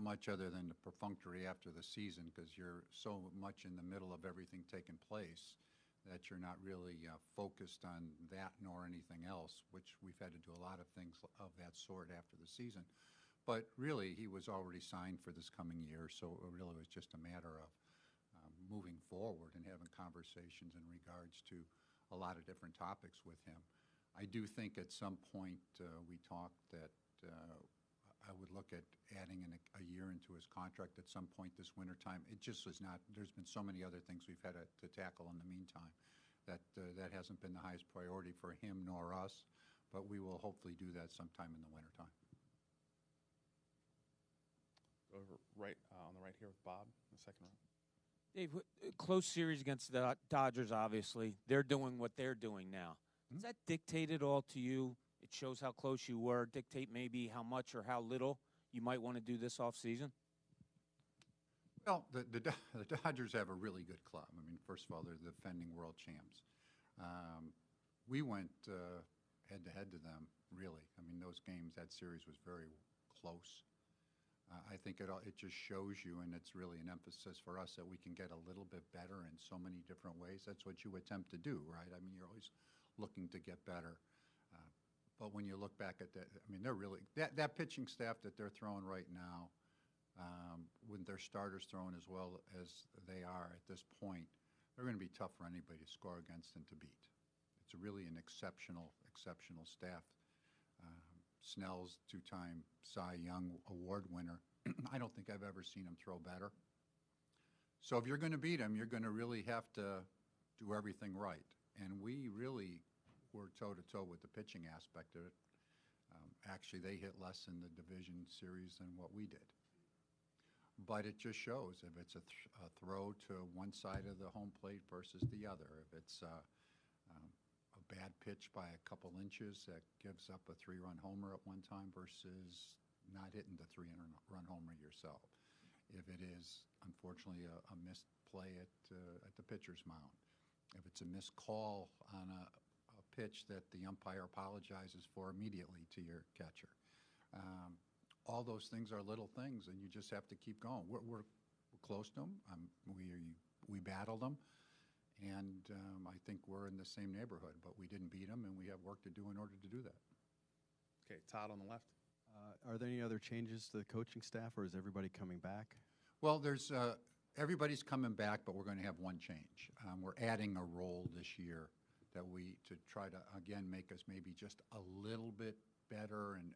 much other than the perfunctory after the season because you're so much in the middle of everything taking place that you're not really focused on that nor anything else, which we've had to do a lot of things of that sort after the season. But really, he was already signed for this coming year, so it really was just a matter of moving forward and having conversations in regards to a lot of different topics with him. I do think at some point we talked that I would look at adding a year into his contract at some point this wintertime. It just was not. There's been so many other things we've had to tackle in the meantime that that hasn't been the highest priority for him nor us, but we will hopefully do that sometime in the wintertime. Over right on the right here with Bob in the second row. Dave, close series against the Dodgers, obviously. They're doing what they're doing now. Does that dictate at all to you? It shows how close you were, dictate maybe how much or how little you might want to do this offseason? Well, the Dodgers have a really good club. I mean, first of all, they're the defending world champs. We went head-to-head to them, really. I mean, those games, that series was very close. I think it just shows you, and it's really an emphasis for us, that we can get a little bit better in so many different ways. That's what you attempt to do, right? I mean, you're always looking to get better. But when you look back at that, I mean, they're really that pitching staff that they're throwing right now, when their starters throwing as well as they are at this point, they're going to be tough for anybody to score against and to beat. It's really an exceptional staff. Snell's two-time Cy Young Award winner. I don't think I've ever seen him throw better. So if you're going to beat him, you're going to really have to do everything right. And we really were toe-to-toe with the pitching aspect of it. Actually, they hit less in the division series than what we did. But it just shows if it's a throw to one side of the home plate versus the other, if it's a bad pitch by a couple inches that gives up a 3-run homer at one time versus not hitting the 3-run homer yourself. If it is, unfortunately, a missed play at the pitcher's mound. If it's a missed call on a pitch that the umpire apologizes for immediately to your catcher. All those things are little things, and you just have to keep going. We're close to them. We battled them. And I think we're in the same neighborhood, but we didn't beat them, and we have work to do in order to do that. Okay, Todd on the left. Are there any other changes to the coaching staff, or is everybody coming back? Well, there's everybody's coming back, but we're going to have one change. We're adding a role this year to try to, again, make us maybe just a little bit better and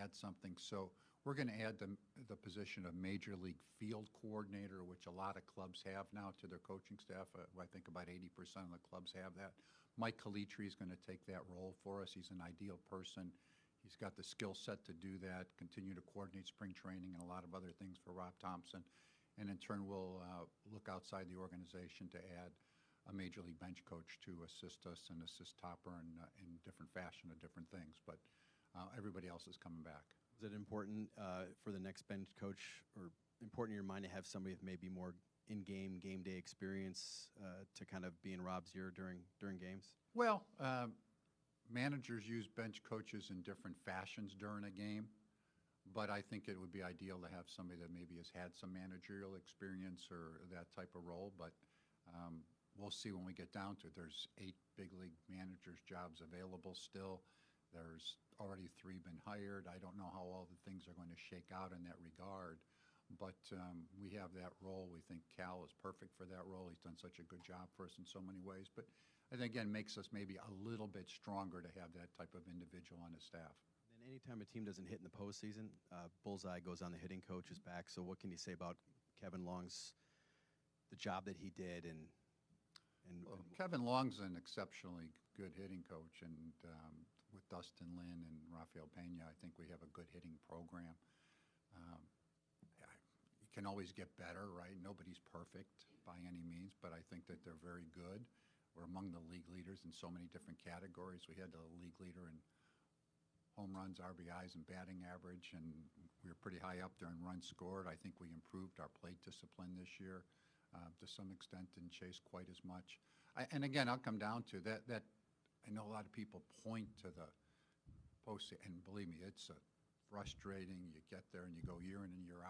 add something. So we're going to add the position of Major League Field Coordinator, which a lot of clubs have now to their coaching staff. I think about 80% of the clubs have that. Mike Calitri is going to take that role for us. He's an ideal person. He's got the skill set to do that, continue to coordinate spring training and a lot of other things for Rob Thomson. And in turn, we'll look outside the organization to add a Major League bench coach to assist us and assist Topper in different fashion of different things. But everybody else is coming back. Is it important for the next bench coach, or important in your mind to have somebody with maybe more in-game, game day experience to kind of be in Rob's ear during games? Well, managers use bench coaches in different fashions during a game, but I think it would be ideal to have somebody that maybe has had some managerial experience or that type of role, but we'll see when we get down to it. There's 8 big league managers' jobs available still. There's already 3 been hired. I don't know how all the things are going to shake out in that regard, but we have that role. We think Cal is perfect for that role. He's done such a good job for us in so many ways, but I think, again, makes us maybe a little bit stronger to have that type of individual on the staff. And anytime a team doesn't hit in the postseason, bullseye goes on the hitting coach's back. So what can you say about Kevin Long's, the job that he did? Well, Kevin Long's an exceptionally good hitting coach, and with Dustin Lin and Rafael Pena, I think we have a good hitting program. You can always get better, right? Nobody's perfect by any means, but I think that they're very good. We're among the league leaders in so many different categories. We had the league leader in home runs, RBIs, and batting average, and we were pretty high up there in runs scored. I think we improved our plate discipline this year. To some extent, didn't chase quite as much. And again, I'll come down to that. I know a lot of people point to the postseason, and believe me, it's frustrating. You get there and you go year in and year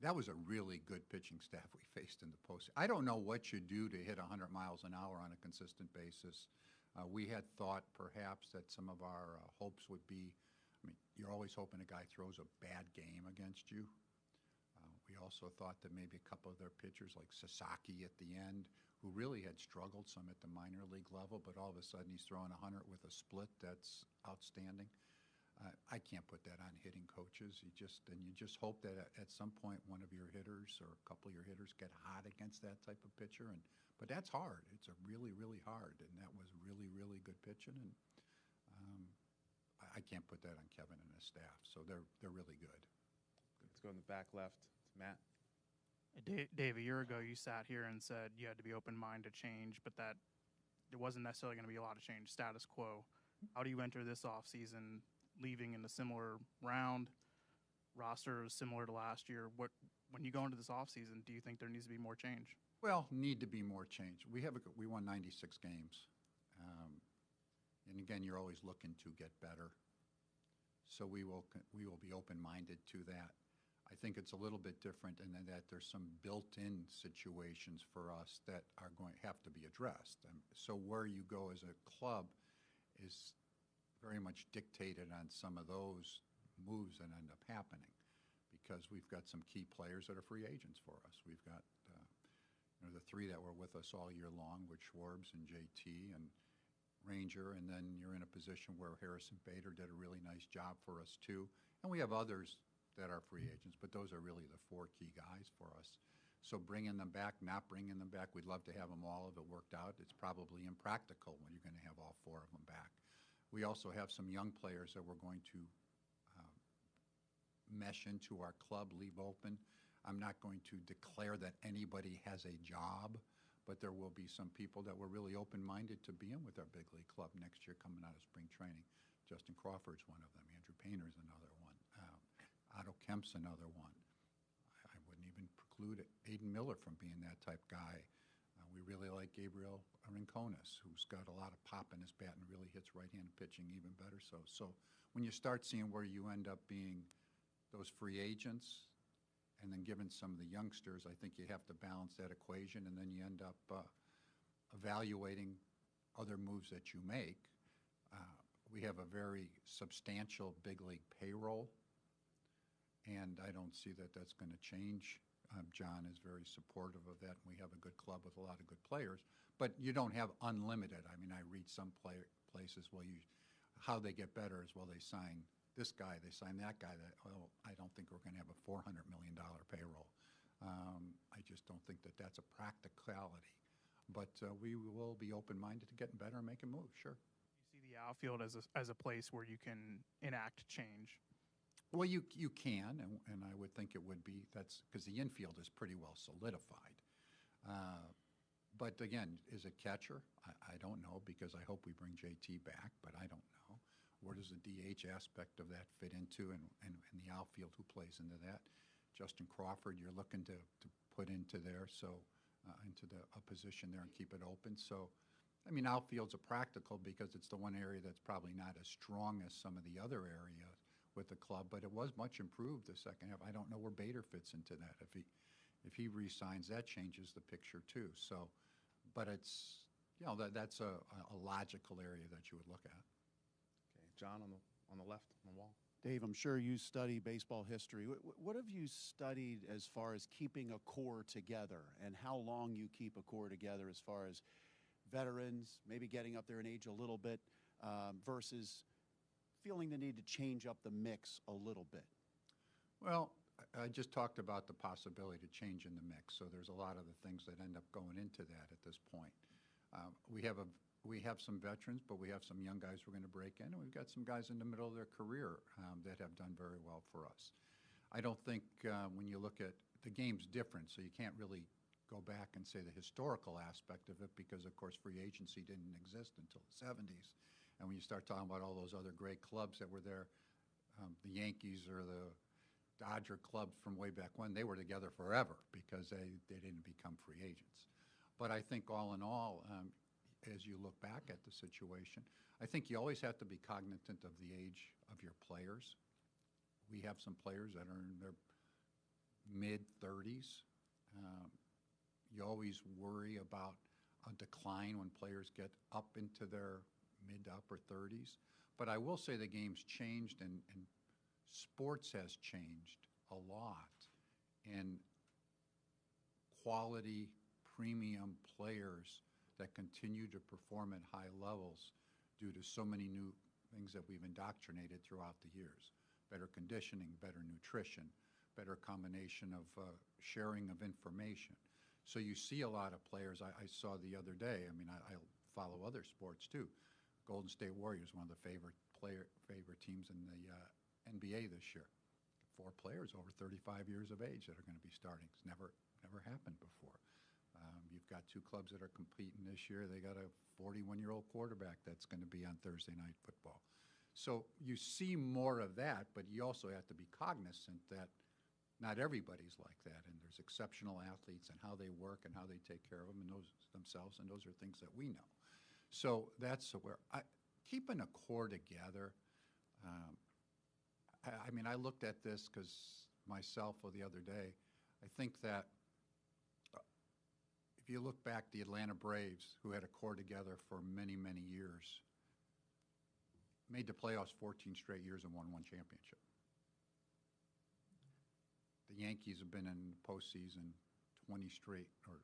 that was a really good pitching staff we faced in the postseason. I don't know what you do to hit 100 miles an hour on a consistent basis. We had thought perhaps that some of our hopes would be, I mean, you're always hoping a guy throws a bad game against you. We also thought that maybe a couple of their pitchers, like Sasaki at the end, who really had struggled some at the minor league level, but all of a sudden he's throwing 100 with a split. That's outstanding. I can't put that on hitting coaches. You just hope that at some point one of your hitters or a couple of your hitters get hot against that type of pitcher. But that's hard. It's a really, really hard. And that was really, really good pitching. And I can't put that on Kevin and his staff. So they're really good. Let's go in the back left. Matt. Dave, a year ago you sat here and said you had to be open-minded to change, but that there wasn't necessarily going to be a lot of change, status quo. How do you enter this offseason, leaving in a similar round, roster is similar to last year? When you go into this offseason, do you think there needs to be more change? Well, need to be more change. We won 96 games. And again, you're always looking to get better. So we will be open-minded to that. I think it's a little bit different in that there's some built-in situations for us that are going to have to be addressed. So where you go as a club is very much dictated on some of those moves that end up happening, because we've got some key players that are free agents for us. We've got the three that were with us all year long with Schwarbs and JT and Ranger, and then you're in a position where Harrison Bader did a really nice job for us too. And we have others that are free agents, but those are really the four key guys for us. So bringing them back, not bringing them back, we'd love to have them all if it worked out. It's probably impractical when you're going to have all four of them back. We also have some young players that we're going to mesh into our club, leave open. I'm not going to declare that anybody has a job, but there will be some people that were really open-minded to be in with our big league club next year coming out of spring training. Justin Crawford's one of them. Andrew Painter's another one. Otto Kemp's another one. I wouldn't even preclude Aiden Miller from being that type guy. We really like Gabriel Rincones, who's got a lot of pop in his bat and really hits right-handed pitching even better. So when you start seeing where you end up being those free agents and then given some of the youngsters, I think you have to balance that equation, and then you end up evaluating other moves that you make. We have a very substantial big league payroll, and I don't see that that's going to change. John is very supportive of that, and we have a good club with a lot of good players. But you don't have unlimited. I mean, I read some places, how they get better is, they sign this guy, they sign that guy. I don't think we're going to have a $400 million payroll. I just don't think that that's a practicality. But we will be open-minded to getting better and making moves, sure. You see the outfield as a place where you can enact change? Well, you can, and I would think it would be. That's because the infield is pretty well solidified. But again, is it catcher? I don't know, because I hope we bring JT back, but I don't know. Where does the DH aspect of that fit into, and the outfield, who plays into that? Justin Crawford, you're looking to put into there, so into a position there and keep it open. So, I mean, outfield's a practical because it's the one area that's probably not as strong as some of the other areas with the club, but it was much improved the second half. I don't know where Bader fits into that. If he re-signs, that changes the picture too. So, but it's, that's a logical area that you would look at. Okay, John on the left on the wall. Dave, I'm sure you study baseball history. What have you studied as far as keeping a core together, and how long you keep a core together as far as veterans, maybe getting up there in age a little bit, versus feeling the need to change up the mix a little bit? Well, I just talked about the possibility to change in the mix, so there's a lot of the things that end up going into that at this point. We have some veterans, but we have some young guys we're going to break in, and we've got some guys in the middle of their career that have done very well for us. I don't think when you look at the game's different, so you can't really go back and say the historical aspect of it, because of course free agency didn't exist until the 70s. And when you start talking about all those other great clubs that were there, the Yankees or the Dodger clubs from way back when, they were together forever because they didn't become free agents. But I think all in all, as you look back at the situation, I think you always have to be cognizant of the age of your players. We have some players that are in their mid-30s. You always worry about a decline when players get up into their mid to upper 30s. But I will say the game's changed and sports has changed a lot. And quality premium players that continue to perform at high levels due to so many new things that we've indoctrinated throughout the years. Better conditioning, better nutrition, better combination of sharing of information. So you see a lot of players. I saw the other day, I mean, I follow other sports too. Golden State Warriors, one of the favorite teams in the NBA this year. 4 players over 35 years of age that are going to be starting. It's never happened before. You've got 2 clubs that are competing this year. They got a 41-year-old quarterback that's going to be on Thursday Night Football. So you see more of that, but you also have to be cognizant that not everybody's like that, and there's exceptional athletes and how they work and how they take care of them and themselves, and those are things that we know. So that's where keeping a core together. I mean, I looked at this because myself the other day. I think that if you look back, the Atlanta Braves, who had a core together for many, many years, made the playoffs 14 straight years and won 1 championship. The Yankees have been in the postseason 20 straight, or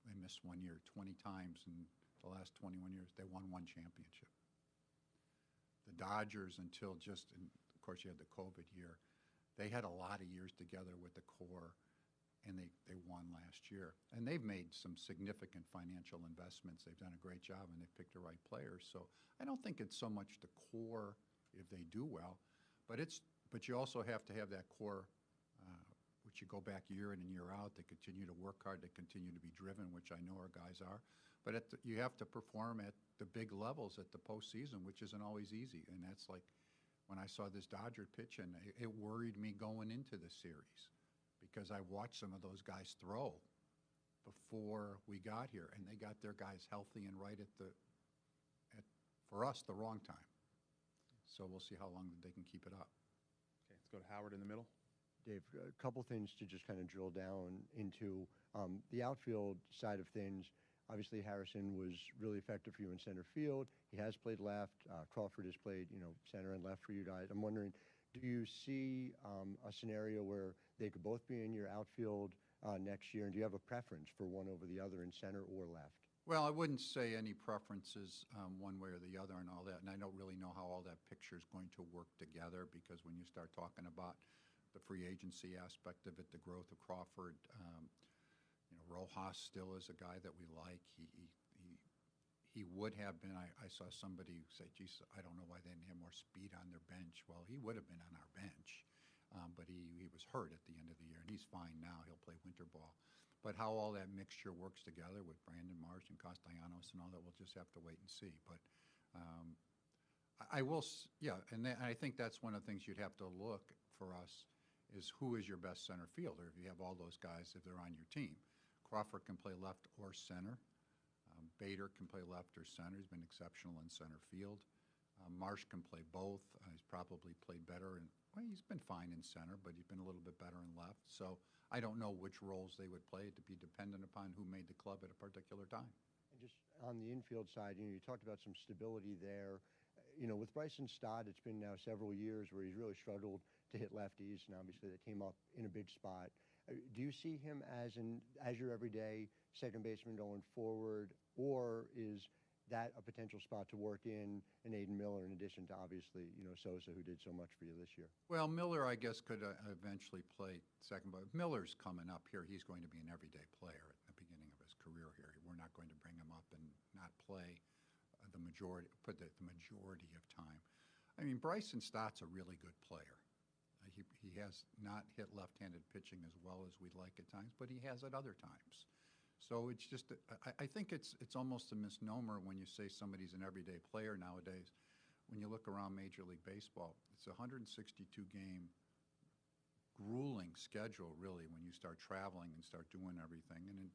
they missed 1 year, 20 times in the last 21 years. They won 1 championship. The Dodgers, until just, and of course you had the COVID year, they had a lot of years together with the core, and they won last year. And they've made some significant financial investments. They've done a great job, and they've picked the right players. So I don't think it's so much the core if they do well, but you also have to have that core, which you go back year in and year out. They continue to work hard. They continue to be driven, which I know our guys are. But you have to perform at the big levels at the postseason, which isn't always easy. And that's like when I saw this Dodger pitch, and it worried me going into the series because I watched some of those guys throw before we got here, and they got their guys healthy and right for us, the wrong time. So we'll see how long they can keep it up. Okay, let's go to Howard in the middle. Dave, a couple things to just kind of drill down into. The outfield side of things, obviously Harrison was really effective for you in center field. He has played left. Crawford has played, center and left for you guys. I'm wondering, do you see a scenario where they could both be in your outfield next year? And do you have a preference for one over the other in center or left? Well, I wouldn't say any preferences one way or the other and all that, and I don't really know how all that picture is going to work together, because when you start talking about the free agency aspect of it, the growth of Crawford, Rojas still is a guy that we like. He would have been, I saw somebody say, geez, I don't know why they didn't have more speed on their bench. Well, he would have been on our bench, but he was hurt at the end of the year, and he's fine now. He'll play winter ball. But how all that mixture works together with Brandon Marsh and Castellanos and all that, we'll just have to wait and see. But I will, and I think that's one of the things you'd have to look for us is who is your best center fielder if you have all those guys, if they're on your team. Crawford can play left or center. Bader can play left or center. He's been exceptional in center field. Marsh can play both. He's probably played better, he's been fine in center, but he's been a little bit better in left. So I don't know which roles they would play. To be dependent upon who made the club at a particular time. And just on the infield side, you talked about some stability there. With Bryson Stott, it's been now several years where he's really struggled to hit lefties, and obviously that came up in a big spot. Do you see him as your everyday second baseman going forward, or is that a potential spot to work in Aiden Miller, in addition to obviously Sosa, who did so much for you this year? Well, Miller, I guess, could eventually play second, but Miller's coming up here. He's going to be an everyday player at the beginning of his career here. We're not going to bring him up and not play the majority of time. I mean, Bryson Stott's a really good player. He has not hit left-handed pitching as well as we'd like at times, but he has at other times. So it's just, I think it's almost a misnomer when you say somebody's an everyday player nowadays. When you look around Major League Baseball, it's a 162-game grueling schedule, really, when you start traveling and start doing everything. And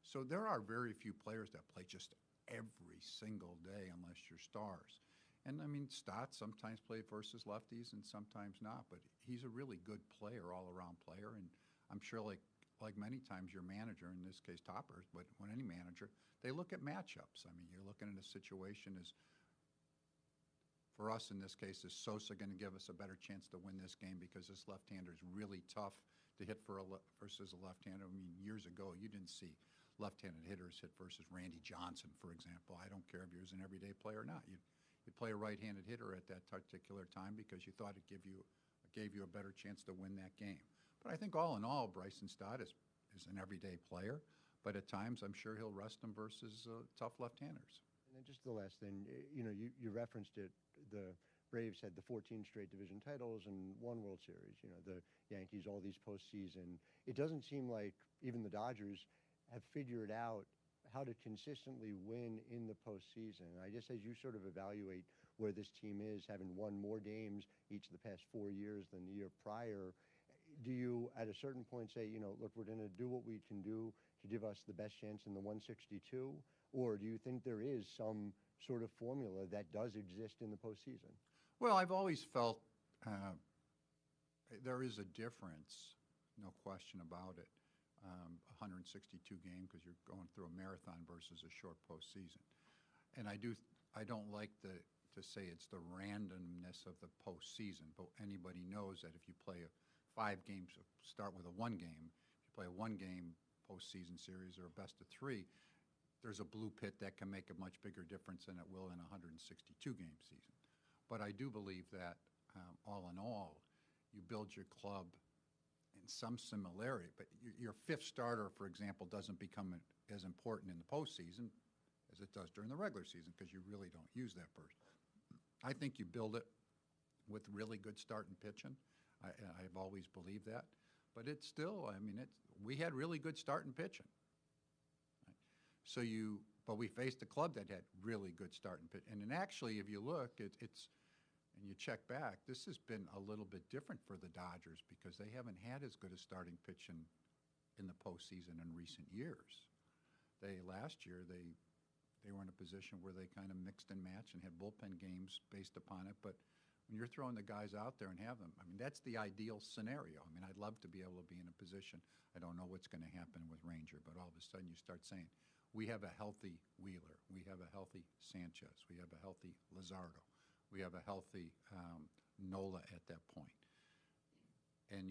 so there are very few players that play just every single day unless you're stars. And, I mean, Stott sometimes played versus lefties and sometimes not, but he's a really good player, all-around player, and I'm sure like many times your manager, in this case Toppers, but when any manager, they look at matchups. I mean, you're looking at a situation as, for us in this case, is Sosa going to give us a better chance to win this game because this left-hander is really tough to hit versus a left-hander? I mean, years ago, you didn't see left-handed hitters hit versus Randy Johnson, for example. I don't care if he was an everyday player or not. You play a right-handed hitter at that particular time because you thought it gave you a better chance to win that game. But I think all in all, Bryson Stott is an everyday player. But at times, I'm sure he'll rest him versus tough left-handers. And then just the last thing, you referenced it. The Braves had the 14 straight division titles and one World Series. The Yankees, all these postseason. It doesn't seem like even the Dodgers have figured out how to consistently win in the postseason. I guess as you sort of evaluate where this team is, having won more games each of the past 4 years than the year prior, do you at a certain point say, look, we're going to do what we can do to give us the best chance in the 162? Or do you think there is some sort of formula that does exist in the postseason? Well, I've always felt there is a difference, no question about it. 162 game because you're going through a marathon versus a short postseason. And I don't like to say it's the randomness of the postseason, but anybody knows that if you play 5 games, start with a 1 game, if you play a 1 game postseason series or a best of 3, there's a blue pit that can make a much bigger difference than it will in a 162 game season. But I do believe that all in all, you build your club in some similarity, but your 5th starter, for example, doesn't become as important in the postseason as it does during the regular season because you really don't use that person. I think you build it with really good start and pitching. I've always believed that, but it's still, we had really good start and pitching. Right? But we faced a club that had really good start and pitching. And then actually, if you look, and you check back, this has been a little bit different for the Dodgers because they haven't had as good a starting pitching in the postseason in recent years. Last year, they were in a position where they kind of mixed and matched and had bullpen games based upon it. But when you're throwing the guys out there and have them, that's the ideal scenario. I'd love to be able to be in a position. I don't know what's going to happen with Ranger, but all of a sudden you start saying, we have a healthy Wheeler. We have a healthy Sanchez. We have a healthy Luzardo. We have a healthy Nola at that point. And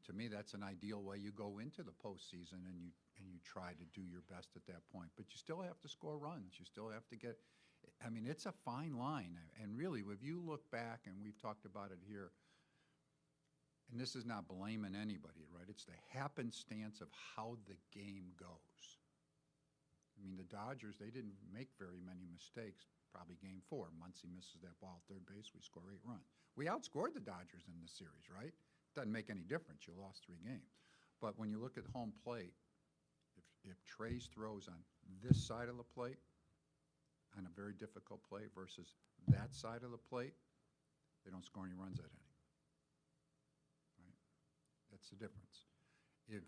to me, that's an ideal way you go into the postseason and you try to do your best at that point. But you still have to score runs. You still have to get – it's a fine line. And really, if you look back, and we've talked about it here, and this is not blaming anybody, right? It's the happenstance of how the game goes. The Dodgers, they didn't make very many mistakes. Probably game 4. Muncy misses that ball at third base. We score 8 runs. We outscored the Dodgers in the series, right? Doesn't make any difference. You lost 3 games. But when you look at home plate, if Trey's throws on this side of the plate, on a very difficult play, versus that side of the plate, they don't score any runs at any. Right? That's the difference. If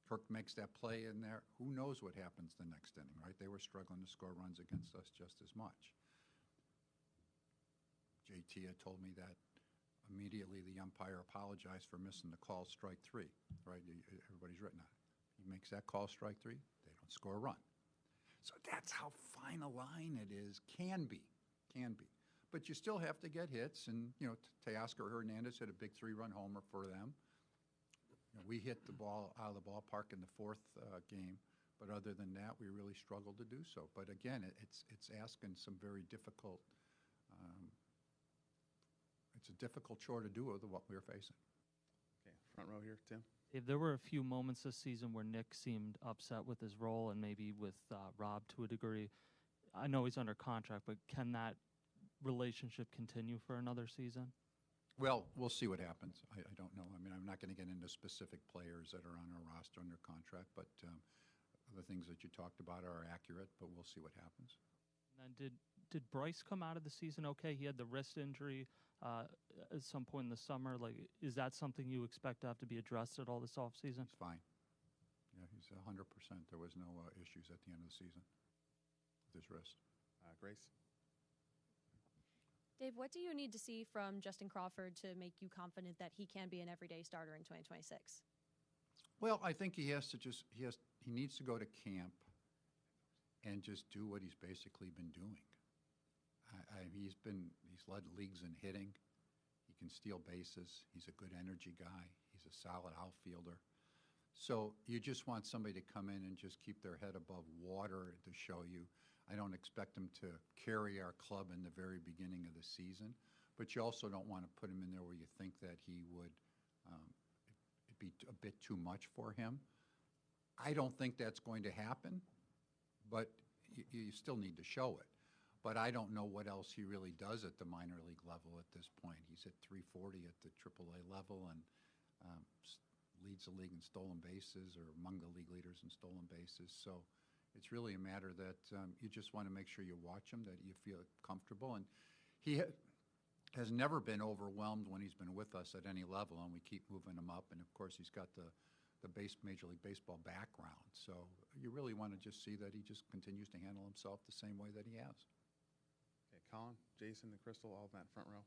Kirk makes that play in there, who knows what happens the next inning, right? They were struggling to score runs against us just as much. JT had told me that immediately the umpire apologized for missing the call strike 3, right? Everybody's written on it. He makes that call strike 3, they don't score a run. So that's how fine a line it is, can be. But you still have to get hits, and, Teoscar Hernandez hit a big 3-run homer for them. We hit the ball out of the ballpark in the 4th game, but other than that, we really struggled to do so. But again, it's asking some very difficult. It's a difficult chore to do with what we're facing. Okay, front row here, Tim. Dave, there were a few moments this season where Nick seemed upset with his role and maybe with Rob to a degree. I know he's under contract, but can that relationship continue for another season? Well, we'll see what happens. I don't know. I'm not going to get into specific players that are on our roster under contract, but the things that you talked about are accurate, but we'll see what happens. And then did Bryce come out of the season okay? He had the wrist injury at some point in the summer. Is that something you expect to have to be addressed at all this offseason? He's fine. Yeah, he's 100%. There was no issues at the end of the season with his wrist. Grace? Dave, what do you need to see from Justin Crawford to make you confident that he can be an everyday starter in 2026? Well, I think he needs to go to camp and just do what he's basically been doing. He's led leagues in hitting. He can steal bases. He's a good energy guy. He's a solid outfielder. So you just want somebody to come in and just keep their head above water to show you. I don't expect him to carry our club in the very beginning of the season, but you also don't want to put him in there where you think that he would it'd be a bit too much for him. I don't think that's going to happen, but you still need to show it. But I don't know what else he really does at the minor league level at this point. He's at 340 at the AAA level and leads the league in stolen bases, or among the league leaders in stolen bases. So it's really a matter that you just want to make sure you watch him, that you feel comfortable. And he has never been overwhelmed when he's been with us at any level, and we keep moving him up. And, of course, he's got the Major League Baseball background. So you really want to just see that he just continues to handle himself the same way that he has. Okay, Colin, Jason, and Crystal, all in that front row.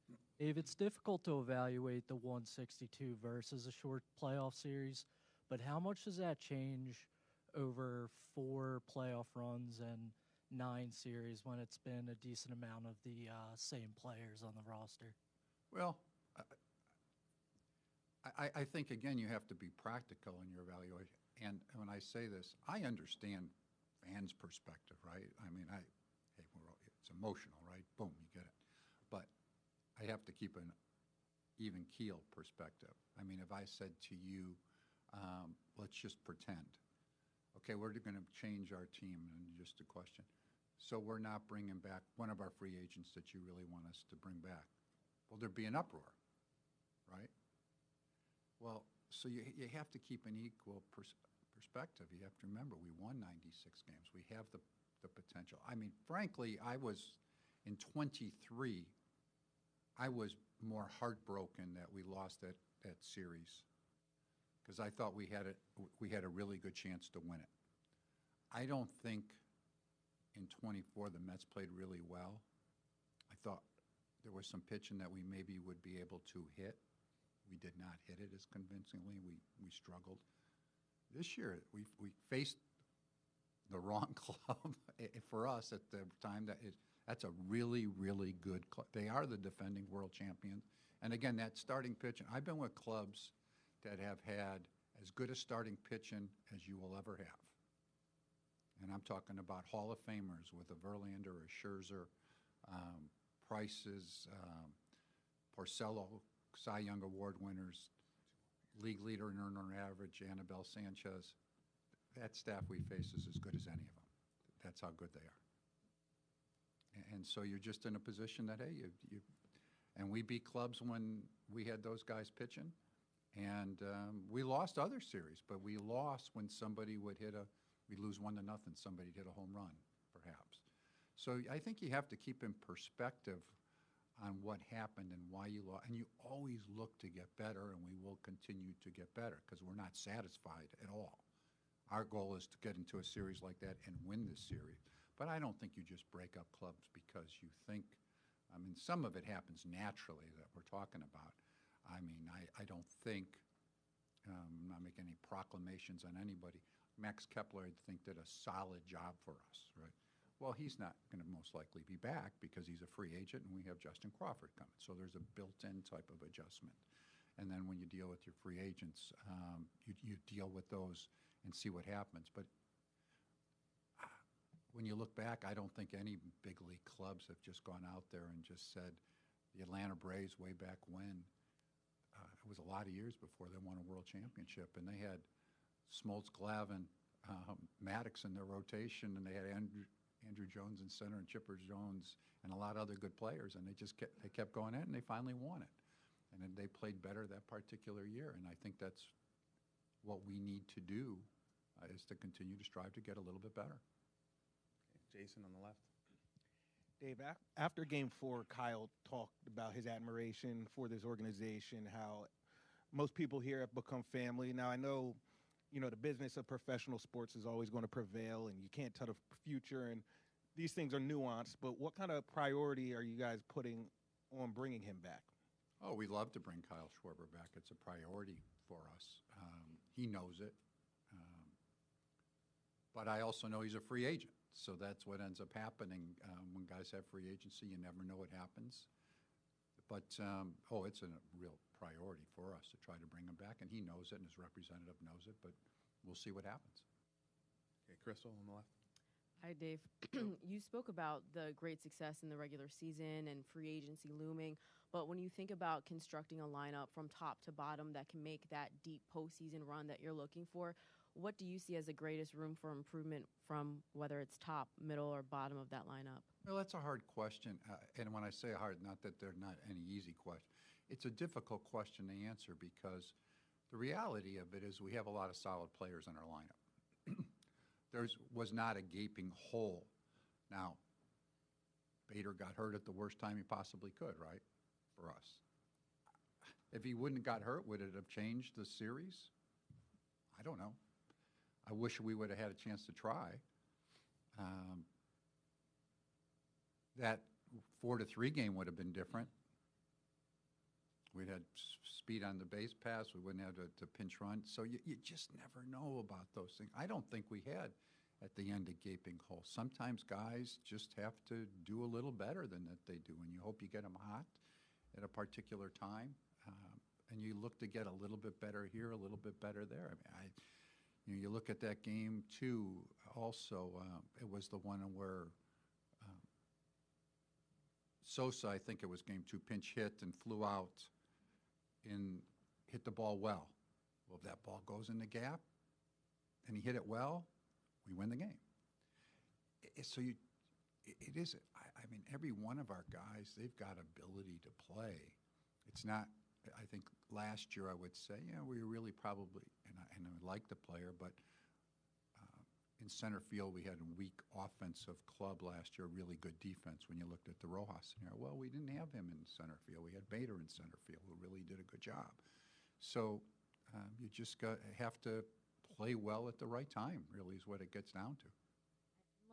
Yeah. Dave, it's difficult to evaluate the 162 versus a short playoff series, but how much does that change over 4 playoff runs and 9 series when it's been a decent amount of the same players on the roster? Well, I think, again, you have to be practical in your evaluation. And when I say this, I understand fans' perspective, right? I mean, it's emotional, right? Boom, you get it. But I have to keep an even keel perspective. I mean, if I said to you, let's just pretend, okay, we're going to change our team, and just a question. So we're not bringing back one of our free agents that you really want us to bring back. Well, there'd be an uproar, right? Well, so you have to keep an equal perspective. You have to remember, we won 96 games. We have the potential. I mean, frankly, in 23, I was more heartbroken that we lost that series, because I thought we had a really good chance to win it. I don't think in 24 the Mets played really well. I thought there was some pitching that we maybe would be able to hit. We did not hit it as convincingly. We struggled. This year, we faced the wrong club for us at the time. That's a really, really good club. They are the defending world champions. And again, that starting pitching, I've been with clubs that have had as good a starting pitching as you will ever have. And I'm talking about Hall of Famers with a Verlander, a Scherzer, Price's, Porcello, Cy Young Award winners, league leader in earner average, Anibal Sanchez. That staff we face is as good as any of them. That's how good they are. And so you're just in a position that, hey, and we beat clubs when we had those guys pitching. And we lost other series, but we lost when somebody would we'd lose 1-0, somebody'd hit a home run, perhaps. So I think you have to keep in perspective on what happened and why you lost. And you always look to get better, and we will continue to get better, because we're not satisfied at all. Our goal is to get into a series like that and win this series. But I don't think you just break up clubs because you think, I mean, some of it happens naturally that we're talking about. I mean, I don't think, I'm not making any proclamations on anybody. Max Kepler, I think, did a solid job for us, right? Well, he's not going to most likely be back because he's a free agent, and we have Justin Crawford coming. So there's a built-in type of adjustment. And then when you deal with your free agents, you deal with those and see what happens. But when you look back, I don't think any big league clubs have just gone out there and just said, the Atlanta Braves way back when, it was a lot of years before they won a world championship, and they had Smoltz, Glavine, Maddox in their rotation, and they had Andrew Jones in center and Chipper Jones and a lot of other good players, and they kept going at it, and they finally won it. And then they played better that particular year, and I think that's what we need to do, is to continue to strive to get a little bit better. Okay, Jason on the left. Dave, after Game 4, Kyle talked about his admiration for this organization, how most people here have become family. Now, I know, the business of professional sports is always going to prevail, and you can't tell the future. And these things are nuanced, but what kind of priority are you guys putting on bringing him back? Oh, we love to bring Kyle Schwarber back. It's a priority for us. He knows it. But I also know he's a free agent. So that's what ends up happening when guys have free agency. You never know what happens. But, it's a real priority for us to try to bring him back. And he knows it, and his representative knows it. But we'll see what happens. Okay, Crystal on the left. Hi, Dave. You spoke about the great success in the regular season and free agency looming, but when you think about constructing a lineup from top to bottom that can make that deep postseason run that you're looking for, what do you see as the greatest room for improvement from whether it's top, middle, or bottom of that lineup? Well, that's a hard question. And when I say hard, not that they're not any easy question. It's a difficult question to answer because the reality of it is we have a lot of solid players in our lineup. There was not a gaping hole. Now, Bader got hurt at the worst time he possibly could, right, for us. If he wouldn't have got hurt, would it have changed the series? I don't know. I wish we would have had a chance to try. That 4-3 game would have been different. We'd had speed on the base pass. We wouldn't have to pinch run. So you just never know about those things. I don't think we had at the end a gaping hole. Sometimes guys just have to do a little better than that they do, and you hope you get them hot at a particular time, and you look to get a little bit better here, a little bit better there. I mean, you look at that game too. Also, it was the one where Sosa, I think it was game 2, pinch hit and flew out and hit the ball well. Well, if that ball goes in the gap and he hit it well, we win the game. It is. I mean, every one of our guys, they've got ability to play. It's not. I think last year I would say, we really probably, and I like the player, but in center field we had a weak offensive club last year, really good defense when you looked at the Rojas scenario. Well, we didn't have him in center field. We had Bader in center field who really did a good job. So you just have to play well at the right time, really is what it gets down to.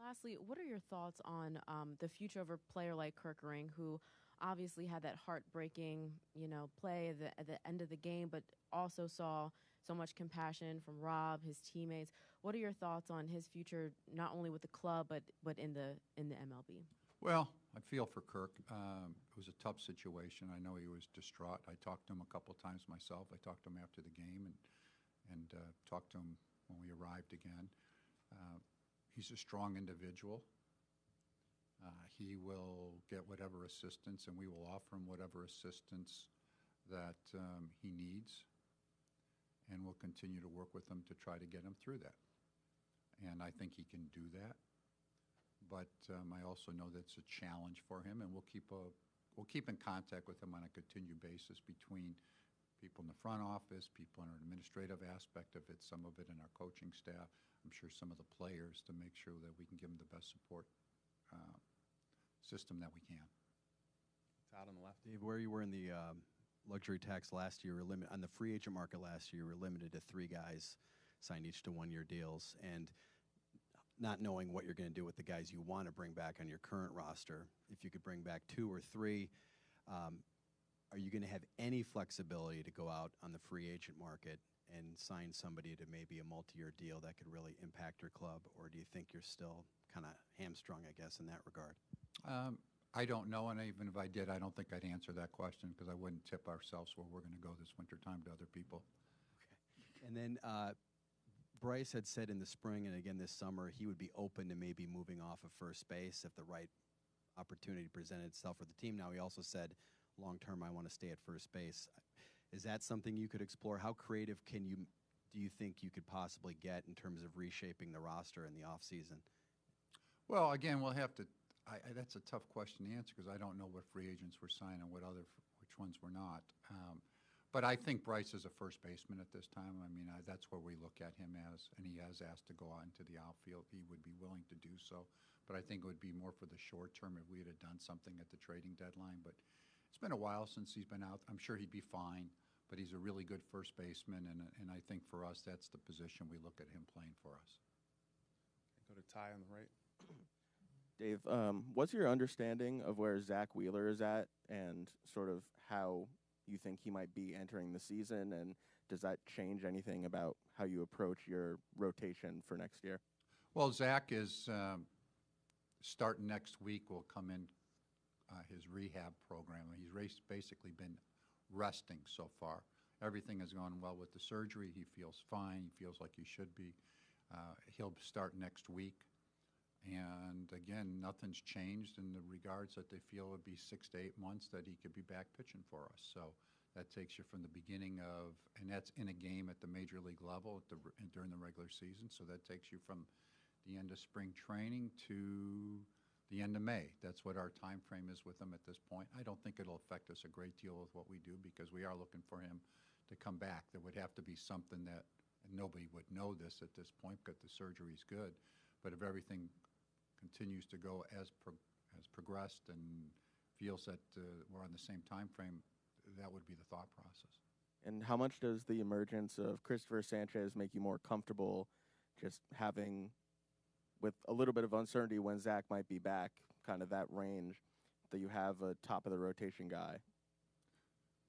Lastly, what are your thoughts on the future of a player like Kerkering, who obviously had that heartbreaking, play at the end of the game, but also saw so much compassion from Rob, his teammates. What are your thoughts on his future, not only with the club, but in the MLB? Well, I feel for Kirk. It was a tough situation. I know he was distraught. I talked to him a couple times myself. I talked to him after the game and talked to him when we arrived again. He's a strong individual. He will get whatever assistance, and we will offer him whatever assistance that he needs, and we'll continue to work with him to try to get him through that. And I think he can do that. But I also know that's a challenge for him, and we'll keep in contact with him on a continued basis between people in the front office, people in our administrative aspect of it, some of it in our coaching staff, I'm sure some of the players, to make sure that we can give them the best support system that we can. Todd on the left. Dave, where you were in the luxury tax last year, on the free agent market last year, you were limited to 3 guys signed each to 1-year deals, and not knowing what you're going to do with the guys you want to bring back on your current roster, if you could bring back 2 or 3, are you going to have any flexibility to go out on the free agent market and sign somebody to maybe a multi-year deal that could really impact your club, or do you think you're still kind of hamstrung, I guess, in that regard? I don't know, and even if I did, I don't think I'd answer that question because I wouldn't tip ourselves where we're going to go this wintertime to other people. Okay. And then Bryce had said in the spring and again this summer he would be open to maybe moving off of first base if the right opportunity presented itself for the team. Now, he also said, long-term, I want to stay at first base. Is that something you could explore? How creative do you think you could possibly get in terms of reshaping the roster in the offseason? Well, again, we'll have to that's a tough question to answer because I don't know what free agents were signed and which ones were not. But I think Bryce is a first baseman at this time. I mean, that's where we look at him as, and he has asked to go out into the outfield. He would be willing to do so. But I think it would be more for the short term if we had done something at the trading deadline. But it's been a while since he's been out. I'm sure he'd be fine, but he's a really good first baseman, and I think for us that's the position we look at him playing for us. Go to Ty on the right. Dave, what's your understanding of where Zach Wheeler is at and sort of how you think he might be entering the season? And does that change anything about how you approach your rotation for next year? Well, Zach is starting next week. Will come in his rehab program. He's basically been resting so far. Everything has gone well with the surgery. He feels fine. He feels like he should be. He'll start next week. And again, nothing's changed in the regards that they feel it would be 6 to 8 months that he could be back pitching for us. So that takes you from the beginning of, and that's in a game at the major league level during the regular season. So that takes you from the end of spring training to the end of May. That's what our time frame is with him at this point. I don't think it'll affect us a great deal with what we do because we are looking for him to come back. There would have to be something that, and nobody would know this at this point because the surgery's good, but if everything continues to go as progressed and feels that we're on the same time frame, that would be the thought process. And how much does the emergence of Christopher Sanchez make you more comfortable just having, with a little bit of uncertainty when Zach might be back, kind of that range, that you have a top-of-the-rotation guy?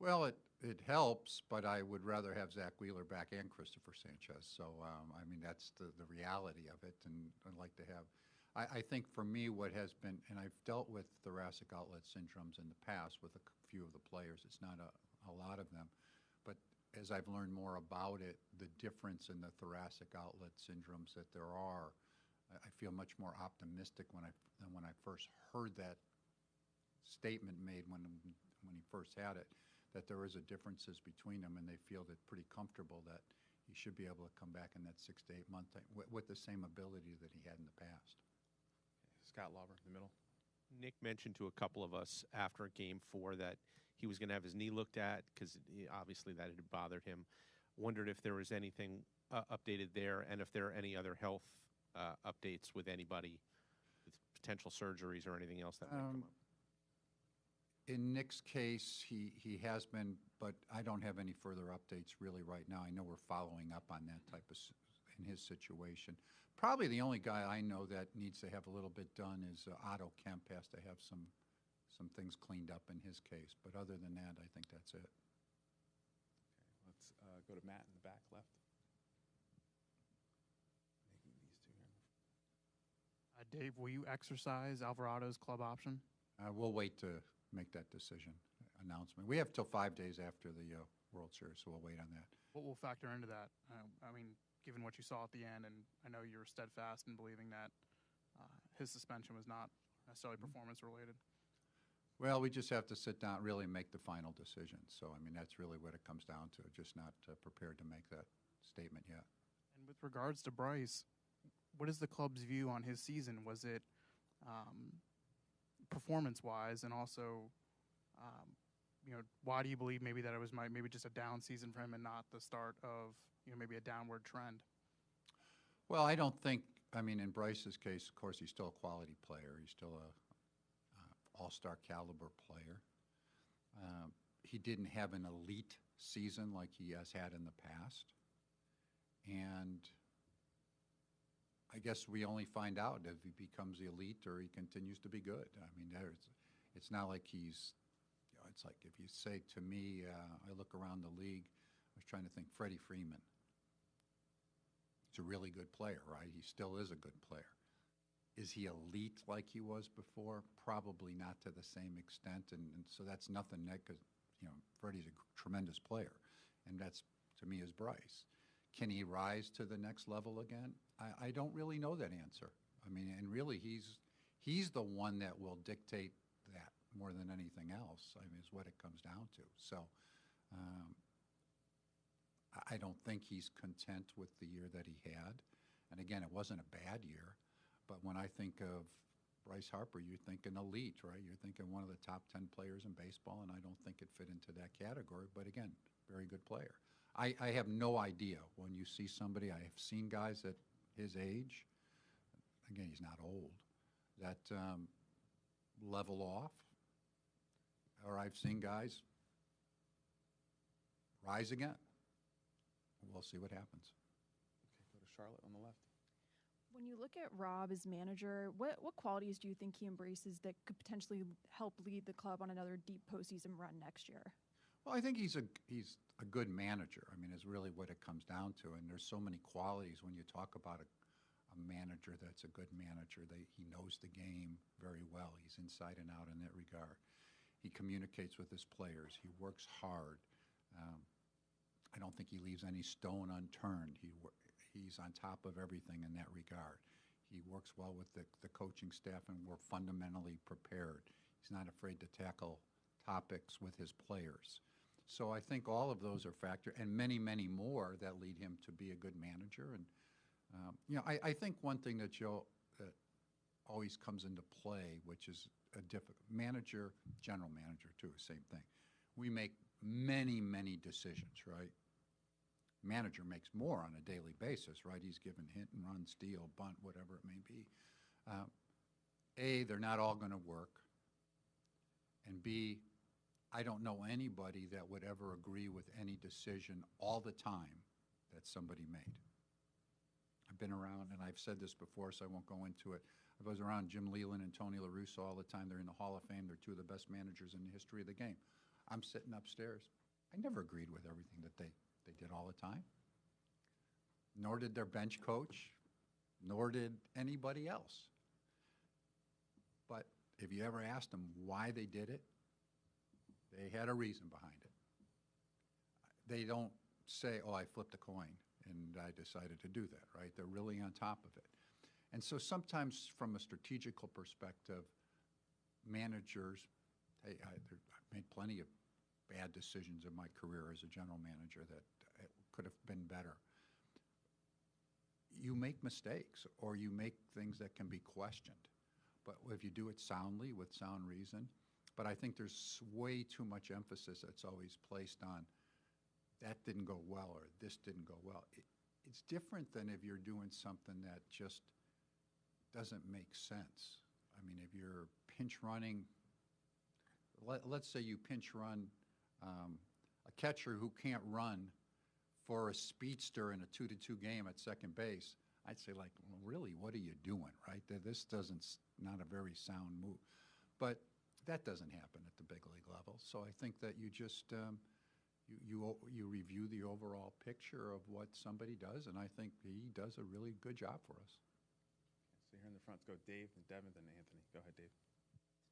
Well, it helps, but I would rather have Zach Wheeler back and Christopher Sanchez. So, I mean, that's the reality of it, and I'd like to have I think for me what has been, and I've dealt with thoracic outlet syndromes in the past with a few of the players. It's not a lot of them. But as I've learned more about it, the difference in the thoracic outlet syndromes that there are, I feel much more optimistic than when I first heard that statement made when he first had it, that there is a differences between them, and they feel that pretty comfortable that he should be able to come back in that 6 to 8 month time with the same ability that he had in the past. Scott Lauber in the middle. Nick mentioned to a couple of us after Game 4 that he was going to have his knee looked at because obviously that had bothered him. Wondered if there was anything updated there and if there are any other health updates with anybody with potential surgeries or anything else that might come up. In Nick's case, he has been, but I don't have any further updates really right now. I know we're following up on that type of in his situation. Probably the only guy I know that needs to have a little bit done is Otto Kemp has to have some things cleaned up in his case. But other than that, I think that's it. Okay, let's go to Matt in the back left. Making these two here. Dave, will you exercise Alvarado's club option? We'll wait to make that decision announcement. We have till 5 days after the World Series, so we'll wait on that. What will factor into that? I mean, given what you saw at the end, and I know you're steadfast in believing that his suspension was not necessarily performance-related. Well, we just have to sit down, really make the final decision. So, I mean, that's really what it comes down to, just not prepared to make that statement yet. And with regards to Bryce, what is the club's view on his season? Was it performance-wise, and also, why do you believe maybe that it was maybe just a down season for him and not the start of maybe a downward trend? Well, I don't think. I mean, in Bryce's case, of course, he's still a quality player. He's still a all-star caliber player. He didn't have an elite season like he has had in the past, and I guess we only find out if he becomes the elite or he continues to be good. I mean, it's not like he's, it's like if you say to me, I look around the league, I was trying to think, Freddie Freeman. He's a really good player, right? He still is a good player. Is he elite like he was before? Probably not to the same extent, and so that's nothing because, Freddie's a tremendous player, and that's, to me, is Bryce. Can he rise to the next level again? I don't really know that answer. I mean, and really, he's the one that will dictate that more than anything else. I mean, is what it comes down to. So, I don't think he's content with the year that he had. And again, it wasn't a bad year. But when I think of Bryce Harper, you're thinking elite, right? You're thinking one of the top 10 players in baseball, and I don't think it fit into that category. But again, very good player. I have no idea when you see somebody. I have seen guys at his age, again, he's not old, that level off. Or I've seen guys rise again. We'll see what happens. Okay, go to Charlotte on the left. When you look at Rob as manager, what qualities do you think he embraces that could potentially help lead the club on another deep postseason run next year? Well, I think he's a good manager. I mean, is really what it comes down to. And there's so many qualities when you talk about a manager that's a good manager. He knows the game very well. He's inside and out in that regard. He communicates with his players. He works hard. I don't think he leaves any stone unturned. He's on top of everything in that regard. He works well with the coaching staff, and we're fundamentally prepared. He's not afraid to tackle topics with his players. So I think all of those are factors, and many, many more that lead him to be a good manager. And I think one thing that always comes into play, which is a manager, general manager too, same thing. We make many, many decisions, right? Manager makes more on a daily basis, right? He's given hit and run, steal, bunt, whatever it may be. They're not all going to work. And B, I don't know anybody that would ever agree with any decision all the time that somebody made. I've been around, and I've said this before, so I won't go into it. I was around Jim Leland and Tony La Russa all the time. They're in the Hall of Fame. They're two of the best managers in the history of the game. I'm sitting upstairs. I never agreed with everything that they did all the time. Nor did their bench coach, nor did anybody else. But if you ever asked them why they did it, they had a reason behind it. They don't say, oh, I flipped a coin and I decided to do that, right? They're really on top of it. And so sometimes from a strategical perspective, managers, hey, I've made plenty of bad decisions in my career as a general manager that could have been better. You make mistakes, or you make things that can be questioned. But if you do it soundly, with sound reason, but I think there's way too much emphasis that's always placed on that didn't go well or this didn't go well. It's different than if you're doing something that just doesn't make sense. I mean, if you're pinch running, let's say you pinch run a catcher who can't run for a speedster in a 2-2 game at second base, I'd say, like, well, really, what are you doing, right? This not a very sound move. But that doesn't happen at the big league level. So I think that you just you review the overall picture of what somebody does, and I think he does a really good job for us. So here in the front, let's go Dave, and Devin, then Anthony. Go ahead, Dave.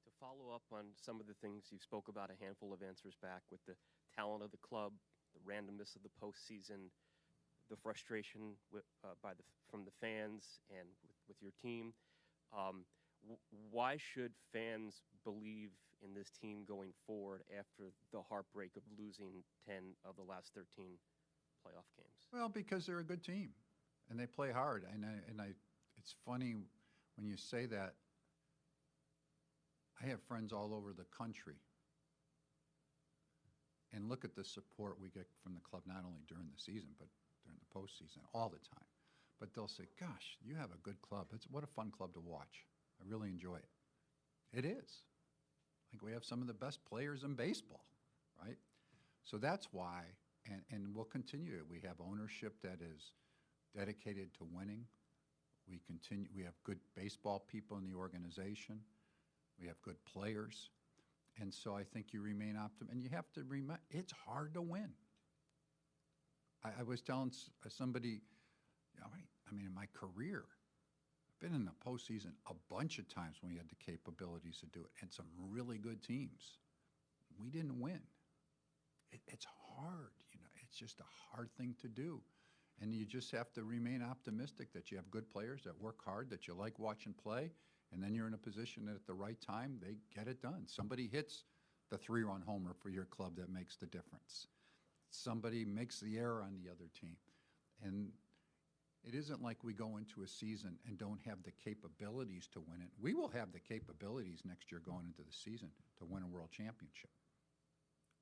To follow up on some of the things you spoke about a handful of answers back with the talent of the club, the randomness of the postseason, the frustration from the fans and with your team. Why should fans believe in this team going forward after the heartbreak of losing 10 of the last 13 playoff games? Well, because they're a good team, and they play hard. And it's funny when you say that. I have friends all over the country, and look at the support we get from the club, not only during the season, but during the postseason, all the time. But they'll say, gosh, you have a good club. What a fun club to watch. I really enjoy it. It is. Like, we have some of the best players in baseball, right? So that's why, and we'll continue. We have ownership that is dedicated to winning. We have good baseball people in the organization. We have good players. And so I think you remain optimistic. And you have to remember, it's hard to win. I was telling somebody, I mean, in my career, I've been in the postseason a bunch of times when we had the capabilities to do it, and some really good teams. We didn't win. It's hard, it's just a hard thing to do. And you just have to remain optimistic that you have good players that work hard, that you like watching play, and then you're in a position that at the right time, they get it done. Somebody hits the 3-run homer for your club that makes the difference. Somebody makes the error on the other team. And it isn't like we go into a season and don't have the capabilities to win it. We will have the capabilities next year going into the season to win a world championship.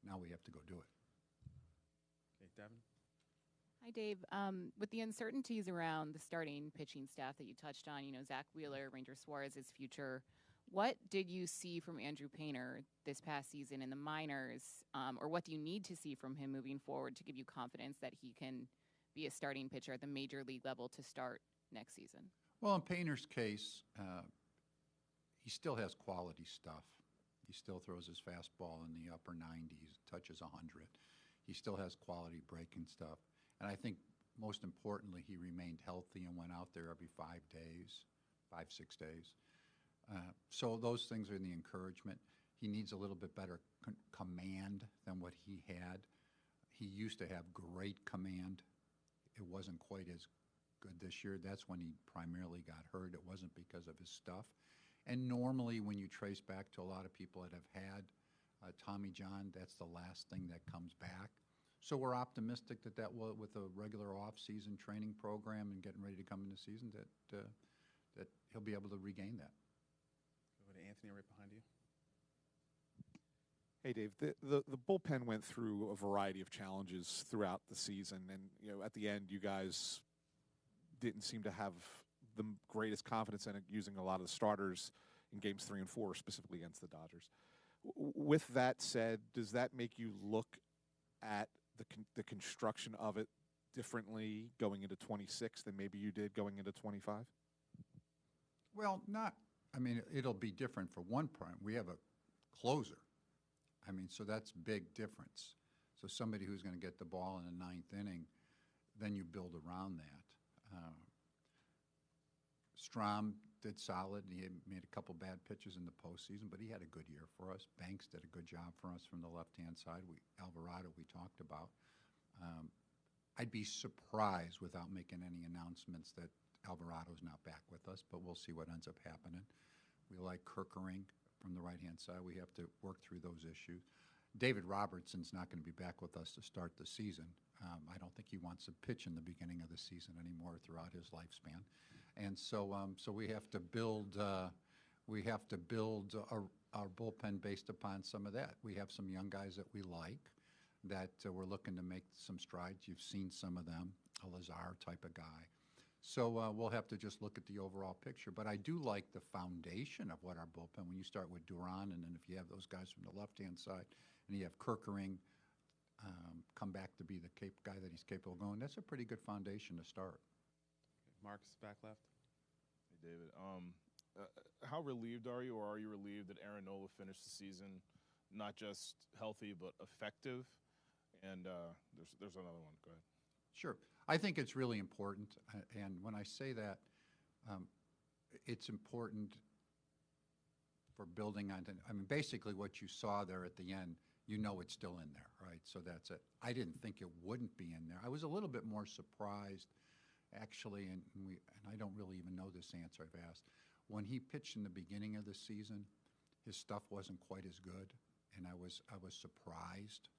Now we have to go do it. Okay, Devin? Hi, Dave. With the uncertainties around the starting pitching staff that you touched on, Zach Wheeler, Ranger Suarez's future, what did you see from Andrew Painter this past season in the minors, or what do you need to see from him moving forward to give you confidence that he can be a starting pitcher at the major league level to start next season? Well, in Painter's case, he still has quality stuff. He still throws his fastball in the upper 90s, touches 100. He still has quality breaking stuff. And I think most importantly, he remained healthy and went out there every 5 days, 6 days. So those things are the encouragement. He needs a little bit better command than what he had. He used to have great command. It wasn't quite as good this year. That's when he primarily got hurt. It wasn't because of his stuff. And normally when you trace back to a lot of people that have had Tommy John, that's the last thing that comes back. So we're optimistic that will, with a regular off-season training program and getting ready to come into season, that he'll be able to regain that. Go to Anthony right behind you. Hey, Dave, the bullpen went through a variety of challenges throughout the season, and at the end, you guys didn't seem to have the greatest confidence in it, using a lot of the starters in games 3 and 4, specifically against the Dodgers. With that said, does that make you look at the construction of it differently going into 26 than maybe you did going into 25? Well, it'll be different for one part. We have a closer. So that's big difference. So somebody who's going to get the ball in the 9th inning, then you build around that. Strom did solid. He had made a couple bad pitches in the postseason, but he had a good year for us. Banks did a good job for us from the left-hand side. Alvarado, we talked about. I'd be surprised without making any announcements that Alvarado's not back with us, but we'll see what ends up happening. We like Kerkering from the right-hand side. We have to work through those issues. David Robertson's not going to be back with us to start the season. I don't think he wants to pitch in the beginning of the season anymore throughout his lifespan. And so we have to build our bullpen based upon some of that. We have some young guys that we like that we're looking to make some strides. You've seen some of them, a Lazar type of guy. So we'll have to just look at the overall picture. But I do like the foundation of what our bullpen, when you start with Duran, and then if you have those guys from the left-hand side, and you have Kerkering come back to be the guy that he's capable of going, that's a pretty good foundation to start. Mark's back left. Hey, David. How relieved are you, or are you relieved that Aaron Nola finished the season not just healthy but effective? And there's another one. Go ahead. Sure. I think it's really important, and when I say that, it's important for building on. Basically what you saw there at the end, it's still in there, right? So that's it. I didn't think it wouldn't be in there. I was a little bit more surprised, actually, and I don't really even know this answer I've asked. When he pitched in the beginning of the season, his stuff wasn't quite as good, and I was surprised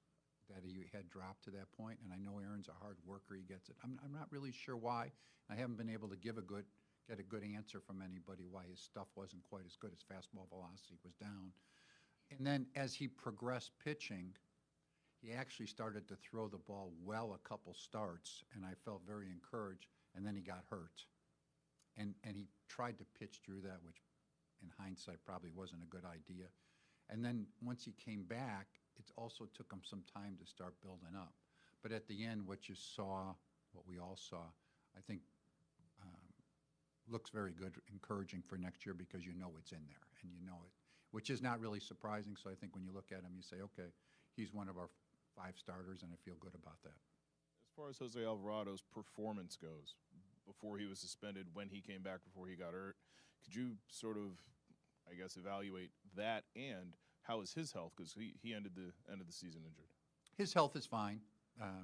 that he had dropped to that point. And I know Aaron's a hard worker; he gets it. I'm not really sure why. I haven't been able to get a good answer from anybody why his stuff wasn't quite as good. His fastball velocity was down. And then as he progressed pitching, he actually started to throw the ball well a couple starts, and I felt very encouraged. And then he got hurt, and he tried to pitch through that, which in hindsight probably wasn't a good idea. And then once he came back, it also took him some time to start building up. But at the end, what we all saw, I think looks very good, encouraging for next year, because it's in there, and it, which is not really surprising. So I think when you look at him, you say, okay, he's one of our 5 starters, and I feel good about that. As far as Jose Alvarado's performance goes, before he was suspended, when he came back, before he got hurt, could you sort of, I guess, evaluate that, and how is his health? Because he ended the season injured. His health is fine.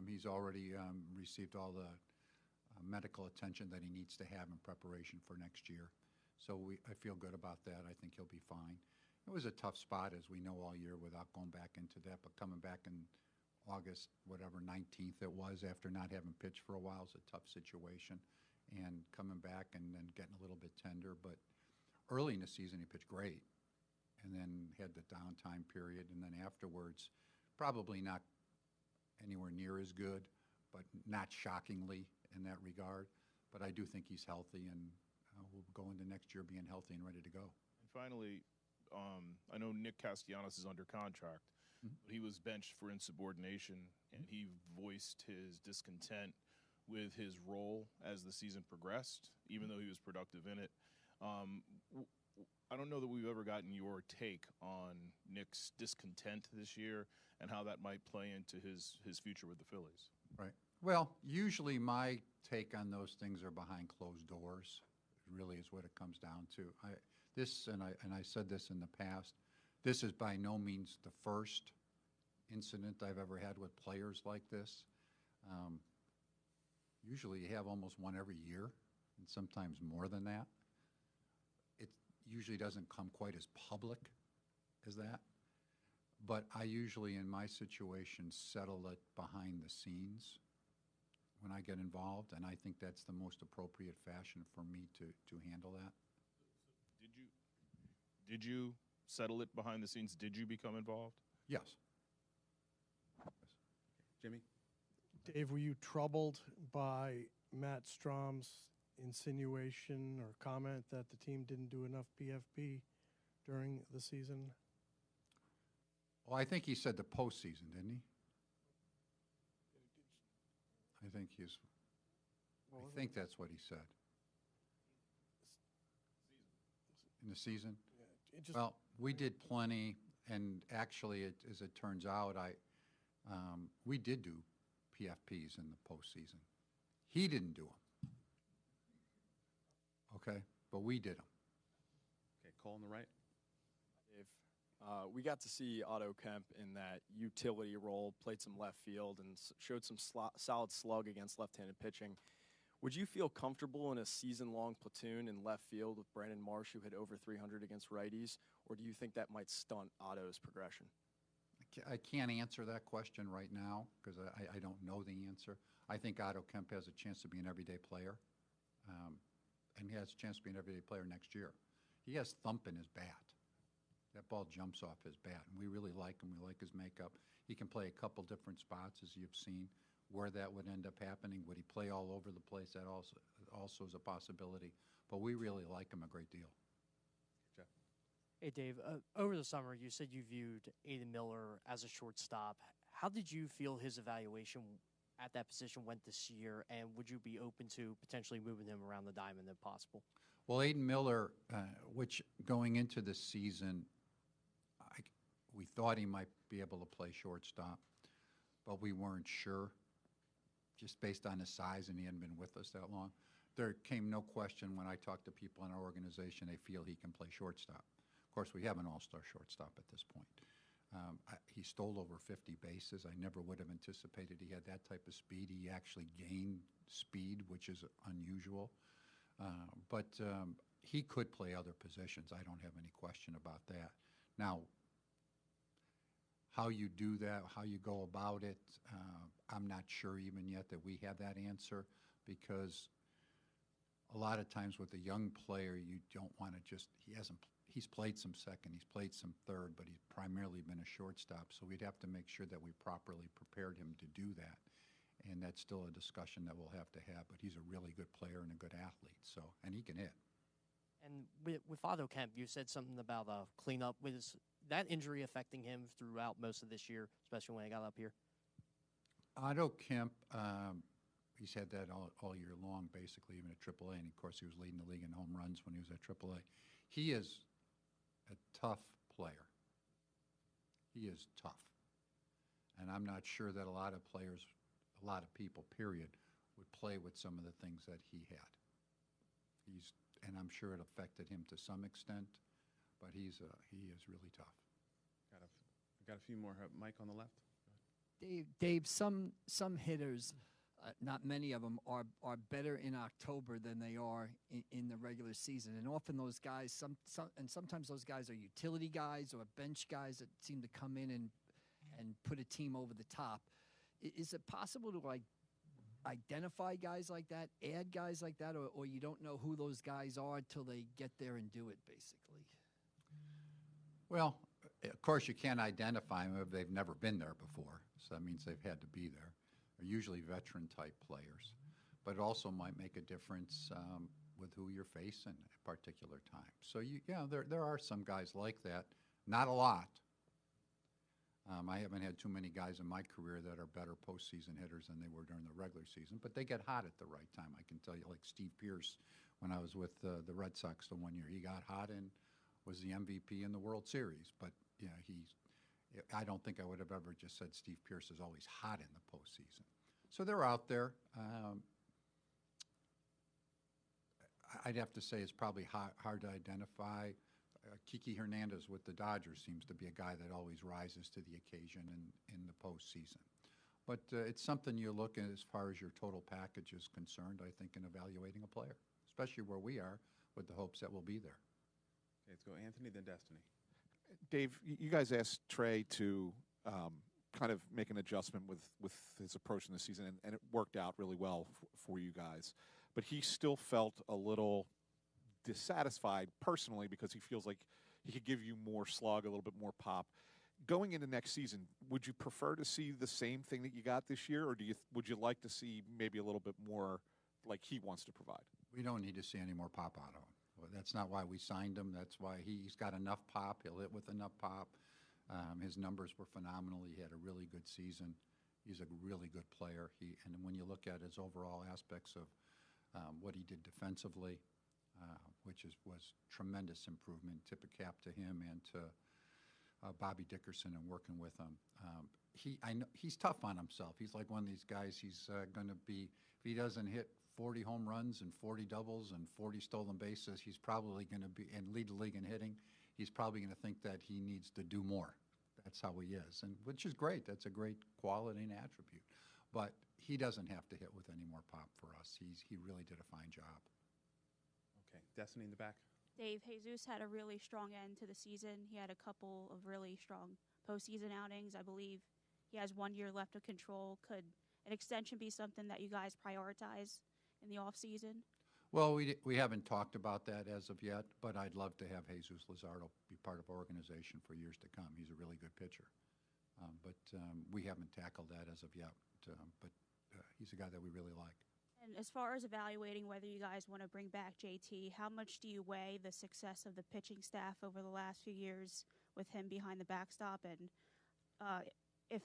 He's already received all the medical attention that he needs to have in preparation for next year. So I feel good about that. I think he'll be fine. It was a tough spot, as we know, all year without going back into that. But coming back in August, 19th it was, after not having pitched for a while, is a tough situation. And coming back and then getting a little bit tender. But early in the season, he pitched great. And then had the downtime period. And then afterwards, probably not anywhere near as good, but not shockingly in that regard. But I do think he's healthy, and we'll go into next year being healthy and ready to go. And finally, I know Nick Castellanos is under contract. But he was benched for insubordination, and he voiced his discontent with his role as the season progressed, even though he was productive in it. I don't know that we've ever gotten your take on Nick's discontent this year and how that might play into his future with the Phillies. Right. Well, usually my take on those things are behind closed doors. It really is what it comes down to. I said this in the past, this is by no means the first incident I've ever had with players like this. Usually you have almost one every year, and sometimes more than that. It usually doesn't come quite as public as that. But I usually, in my situation, settle it behind the scenes when I get involved, and I think that's the most appropriate fashion for me to handle that. Did you settle it behind the scenes? Did you become involved? Yes. Jimmy? Dave, were you troubled by Matt Strom's insinuation or comment that the team didn't do enough PFP during the season? Well, I think he said the postseason, didn't he? I think that's what he said. In the season? Yeah, well, we did plenty, and actually, as it turns out, we did do PFPs in the postseason. He didn't do them. Okay? But we did them. Okay, Cole on the right. Dave, we got to see Otto Kemp in that utility role, played some left field, and showed some solid slug against left-handed pitching. Would you feel comfortable in a season-long platoon in left field with Brandon Marsh, who hit over 300 against righties, or do you think that might stunt Otto's progression? I can't answer that question right now because I don't know the answer. I think Otto Kemp has a chance to be an everyday player, and he has a chance to be an everyday player next year. He has thump in his bat. That ball jumps off his bat, and we really like him. We like his makeup. He can play a couple different spots, as you've seen. Where that would end up happening, would he play all over the place? That also is a possibility. But we really like him a great deal. Jeff? Hey, Dave, over the summer, you said you viewed Aiden Miller as a shortstop. How did you feel his evaluation at that position went this year, and would you be open to potentially moving him around the diamond if possible? Well, Aiden Miller, which going into the season, we thought he might be able to play shortstop, but we weren't sure, just based on his size, and he hadn't been with us that long. There came no question when I talked to people in our organization, they feel he can play shortstop. Of course, we have an all-star shortstop at this point. He stole over 50 bases. I never would have anticipated he had that type of speed. He actually gained speed, which is unusual. But he could play other positions. I don't have any question about that. Now, how you do that, how you go about it, I'm not sure even yet that we have that answer, because a lot of times with a young player, you don't want to just, he's played some second, he's played some third, but he's primarily been a shortstop, so we'd have to make sure that we properly prepared him to do that. And that's still a discussion that we'll have to have, but he's a really good player and a good athlete, so, and he can hit. And with Otto Kemp, you said something about cleanup. Was that injury affecting him throughout most of this year, especially when he got up here? Otto Kemp, he's had that all year long, basically, even at AAA, and of course he was leading the league in home runs when he was at AAA. He is a tough player. He is tough. And I'm not sure that a lot of players, a lot of people, period, would play with some of the things that he had. And I'm sure it affected him to some extent, but he is really tough. Got a few more. Mike on the left. Dave, some hitters, not many of them, are better in October than they are in the regular season. And often those guys, sometimes those guys are utility guys or bench guys that seem to come in and put a team over the top. Is it possible to identify guys like that, add guys like that, or you don't know who those guys are till they get there and do it, basically? Well, of course, you can't identify them if they've never been there before, so that means they've had to be there. They're usually veteran-type players, but it also might make a difference with who you're facing at a particular time. So, there are some guys like that, not a lot, I haven't had too many guys in my career that are better postseason hitters than they were during the regular season, but they get hot at the right time. I can tell you, like Steve Pearce, when I was with the Red Sox the 1 year, he got hot and was the MVP in the World Series. But yeah, I don't think I would have ever just said Steve Pearce is always hot in the postseason. So they're out there. I'd have to say it's probably hard to identify. Kiki Hernandez with the Dodgers seems to be a guy that always rises to the occasion in the postseason. But it's something you look at as far as your total package is concerned, I think, in evaluating a player, especially where we are with the hopes that we'll be there. Okay, let's go Anthony, then Destiny. Dave, you guys asked Trey to kind of make an adjustment with his approach in the season, and it worked out really well for you guys. But he still felt a little dissatisfied personally because he feels like he could give you more slug, a little bit more pop. Going into next season, would you prefer to see the same thing that you got this year, or would you like to see maybe a little bit more like he wants to provide? We don't need to see any more pop out of him. Well, that's not why we signed him. That's why he's got enough pop. He'll hit with enough pop. His numbers were phenomenal. He had a really good season. He's a really good player. And when you look at his overall aspects of what he did defensively, which was tremendous improvement. Tip of cap to him and to Bobby Dickerson and working with him. I know he's tough on himself. He's like one of these guys. He's going to be, if he doesn't hit 40 home runs and 40 doubles and 40 stolen bases, he's probably going to be, and lead the league in hitting, he's probably going to think that he needs to do more. That's how he is, and which is great. That's a great quality and attribute. But he doesn't have to hit with any more pop for us. He really did a fine job. Okay, Destiny in the back. Dave, Jesus had a really strong end to the season. He had a couple of really strong postseason outings. I believe he has 1 year left of control. Could an extension be something that you guys prioritize in the offseason? Well, we haven't talked about that as of yet, but I'd love to have Jesus Luzardo be part of our organization for years to come. He's a really good pitcher. But we haven't tackled that as of yet. But he's a guy that we really like. And as far as evaluating whether you guys want to bring back JT, how much do you weigh the success of the pitching staff over the last few years with him behind the backstop? And if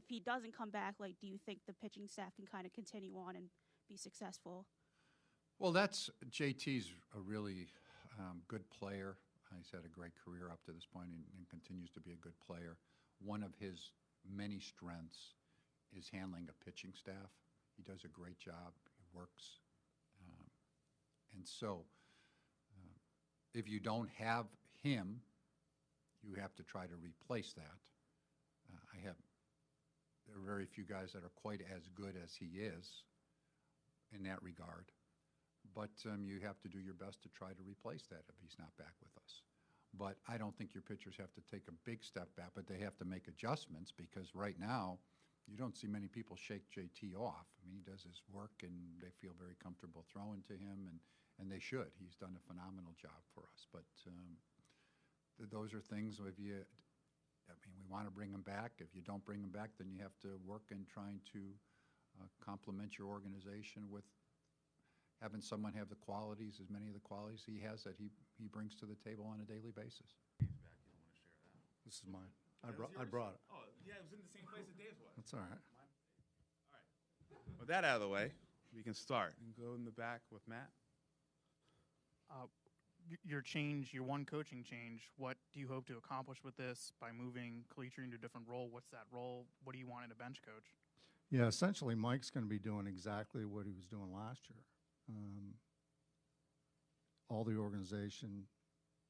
he doesn't come back, like, do you think the pitching staff can kind of continue on and be successful? Well, JT's a really good player. He's had a great career up to this point and continues to be a good player. One of his many strengths is handling a pitching staff. He does a great job. He works. And so if you don't have him, you have to try to replace that. There are very few guys that are quite as good as he is in that regard. But you have to do your best to try to replace that if he's not back with us. But I don't think your pitchers have to take a big step back, but they have to make adjustments because right now you don't see many people shake JT off. I mean, he does his work and they feel very comfortable throwing to him, and they should. He's done a phenomenal job for us. But those are things, we want to bring him back. If you don't bring him back, then you have to work in trying to complement your organization with having someone have the qualities, as many of the qualities he has that he brings to the table on a daily basis. This is mine. I brought it. Oh, yeah, it was in the same place that Dave's was. That's all right. All right. With that out of the way, we can start and go in the back with Matt. Your one coaching change, what do you hope to accomplish with this by moving Calitri into a different role? What's that role? What do you want in a bench coach? Yeah, essentially, Mike's going to be doing exactly what he was doing last year. All the organization,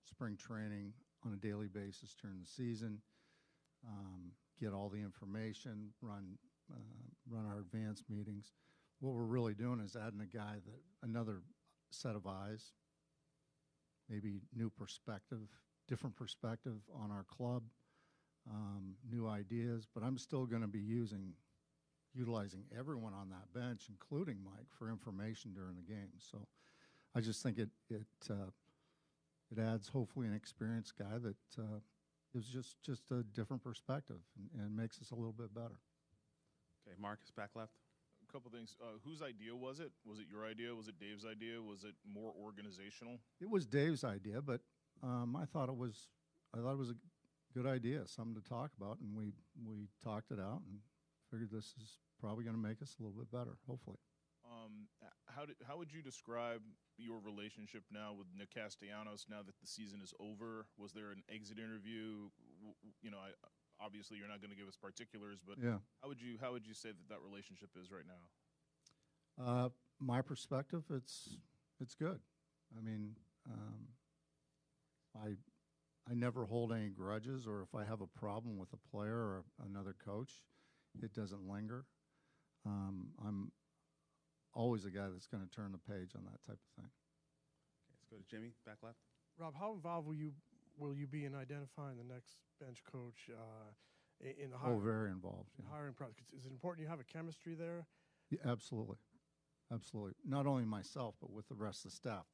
spring training on a daily basis during the season, get all the information, run our advanced meetings. What we're really doing is adding a guy another set of eyes, maybe new perspective, different perspective on our club, new ideas, but I'm still going to be utilizing everyone on that bench, including Mike, for information during the game. So I just think it adds hopefully an experienced guy that gives just a different perspective and makes us a little bit better. Okay, Marcus, back left. A couple things. Whose idea was it? Was it your idea? Was it Dave's idea? Was it more organizational? It was Dave's idea, but I thought it was good idea, something to talk about, and we talked it out and figured this is probably going to make us a little bit better, hopefully. How would you describe your relationship now with Nick Castellanos now that the season is over? Was there an exit interview? Obviously you're not going to give us particulars, but yeah. How would you say that relationship is right now? My perspective, it's good. I mean, I never hold any grudges, or if I have a problem with a player or another coach, it doesn't linger. I'm always a guy that's going to turn the page on that type of thing. Okay, let's go to Jimmy, back left. Rob, how involved will you be in identifying the next bench coach in the hiring? Oh, very involved. In Yeah. hiring process. Is it important you have a chemistry there? Yeah, absolutely. Absolutely. Not only myself, but with the rest of the staff.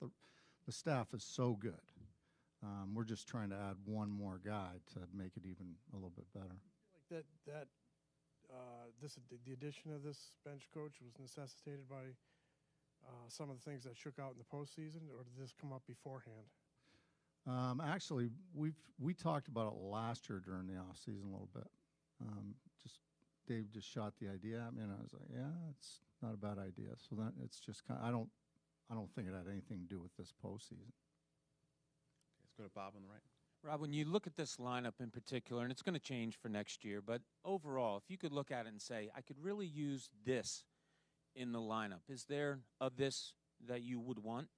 The staff is so good. We're just trying to add one more guy to make it even a little bit better. Like the addition of this bench coach was necessitated by some of the things that shook out in the postseason, or did this come up beforehand? Actually, we talked about it last year during the offseason a little bit. Dave just shot the idea at me, and I was like, yeah, it's not a bad idea. So then it's just kind of, I don't think it had anything to do with this postseason. Okay, let's go to Bob on the right. Rob, when you look at this lineup in particular, and it's going to change for next year, but overall, if you could look at it and say, I could really use this in the lineup, is there of this that you would want?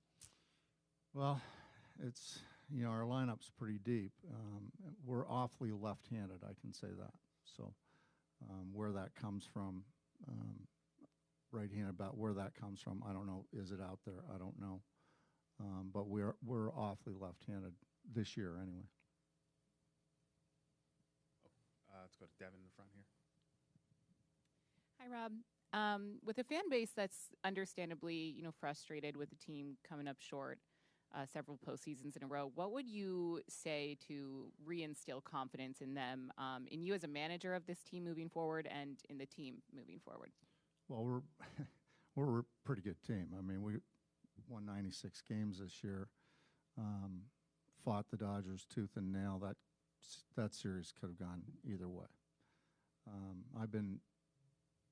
Well, it's, our lineup's pretty deep. We're awfully left-handed, I can say that. So where that comes from, right-handed, about where that comes from, I don't know. Is it out there? I don't know. But we're awfully left-handed this year anyway. Let's go to Devin in the front here. Hi, Rob. With a fan base that's understandably, frustrated with the team coming up short several postseasons in a row, what would you say to reinstill confidence in them, in you as a manager of this team moving forward, and in the team moving forward? Well, we're a pretty good team. I mean, we won 96 games this year. Fought the Dodgers tooth and nail. That series could have gone either way. I've been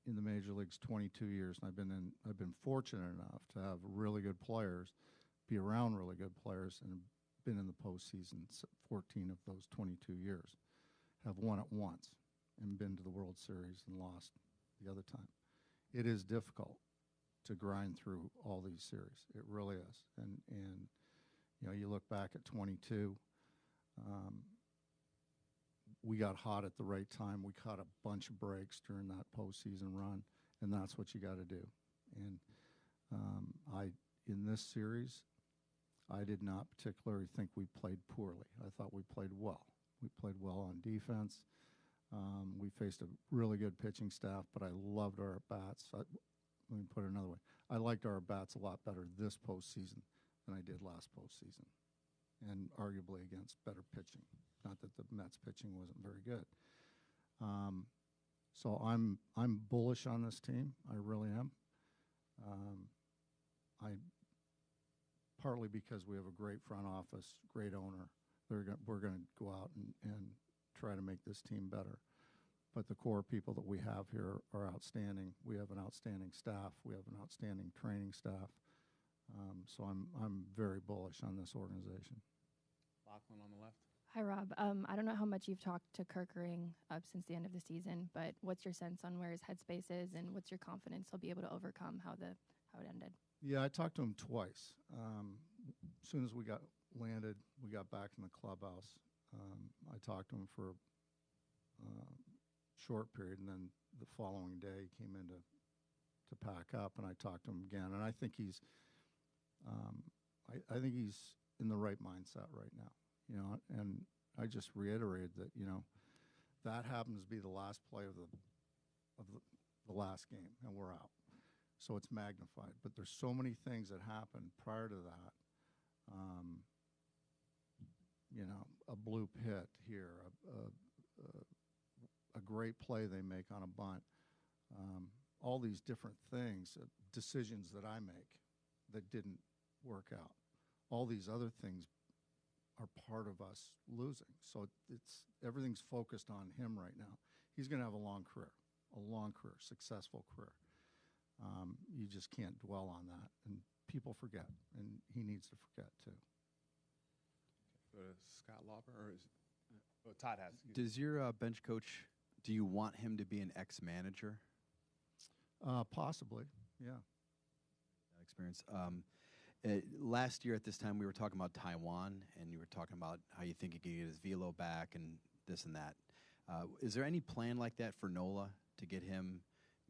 in the major leagues 22 years, and I've been fortunate enough to have really good players, be around really good players, and been in the postseason 14 of those 22 years. Have won it once and been to the World Series and lost the other time. It is difficult to grind through all these series. It really is. And you look back at 22, we got hot at the right time. We caught a bunch of breaks during that postseason run, and that's what you got to do. And in this series, I did not particularly think we played poorly. I thought we played well. We played well on defense. We faced a really good pitching staff, but I loved our at-bats. Let me put it another way. I liked our at-bats a lot better this postseason than I did last postseason, and arguably against better pitching. Not that the Mets pitching wasn't very good. So I'm bullish on this team. I really am. Partly because we have a great front office, great owner. We're going to go out and try to make this team better. But the core people that we have here are outstanding. We have an outstanding staff. We have an outstanding training staff. So I'm very bullish on this organization. Lachlan on the left. Hi, Rob. I don't know how much you've talked to Kerkering since the end of the season, but what's your sense on where his headspace is, and what's your confidence he'll be able to overcome how it ended? Yeah, I talked to him twice. As soon as we got landed, we got back in the clubhouse. I talked to him for a short period, and then the following day he came in to pack up, and I talked to him again. And I think he's I think he's in the right mindset right now. And I just reiterated that that happens to be the last play of the last game, and we're out. So it's magnified. But there's so many things that happened prior to that. A blue pit here, a great play they make on a bunt. All these different things, decisions that I make that didn't work out. All these other things are part of us losing. So everything's focused on him right now. He's going to have a long career, successful career. You just can't dwell on that, and people forget, and he needs to forget too. Go to Scott Lauber, or is Todd has. Does your bench coach? Do you want him to be an ex-manager? Possibly, yeah. That experience. Last year at this time, we were talking about Taiwan, and you were talking about how you think he could get his velo back and this and that. Is there any plan like that for Nola to get him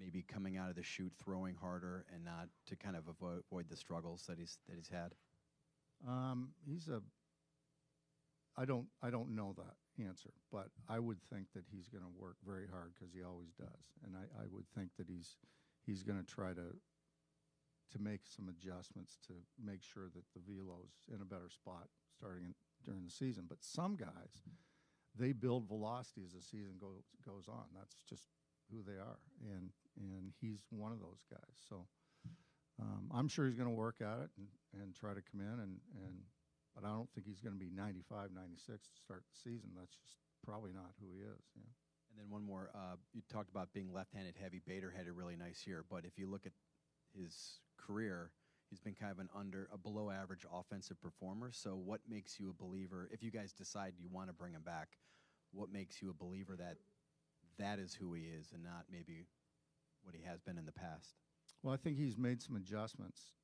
maybe coming out of the chute, throwing harder, and not to kind of avoid the struggles that he's had? I don't know that answer, but I would think that he's going to work very hard because he always does, and I would think that he's going to try to make some adjustments to make sure that the velo's in a better spot during the season. But some guys, they build velocity as the season goes on. That's just who they are, and he's one of those guys. So I'm sure he's going to work at it and try to come in but I don't think he's going to be 95, 96 to start the season. That's just probably not who he is. Yeah. And then one more. You talked about being left-handed heavy. Bader had a really nice year, but if you look at his career, he's been kind of a below-average offensive performer. So what makes you a believer, if you guys decide you want to bring him back, what makes you a believer that is who he is and not maybe what he has been in the past? Well, I think he's made some adjustments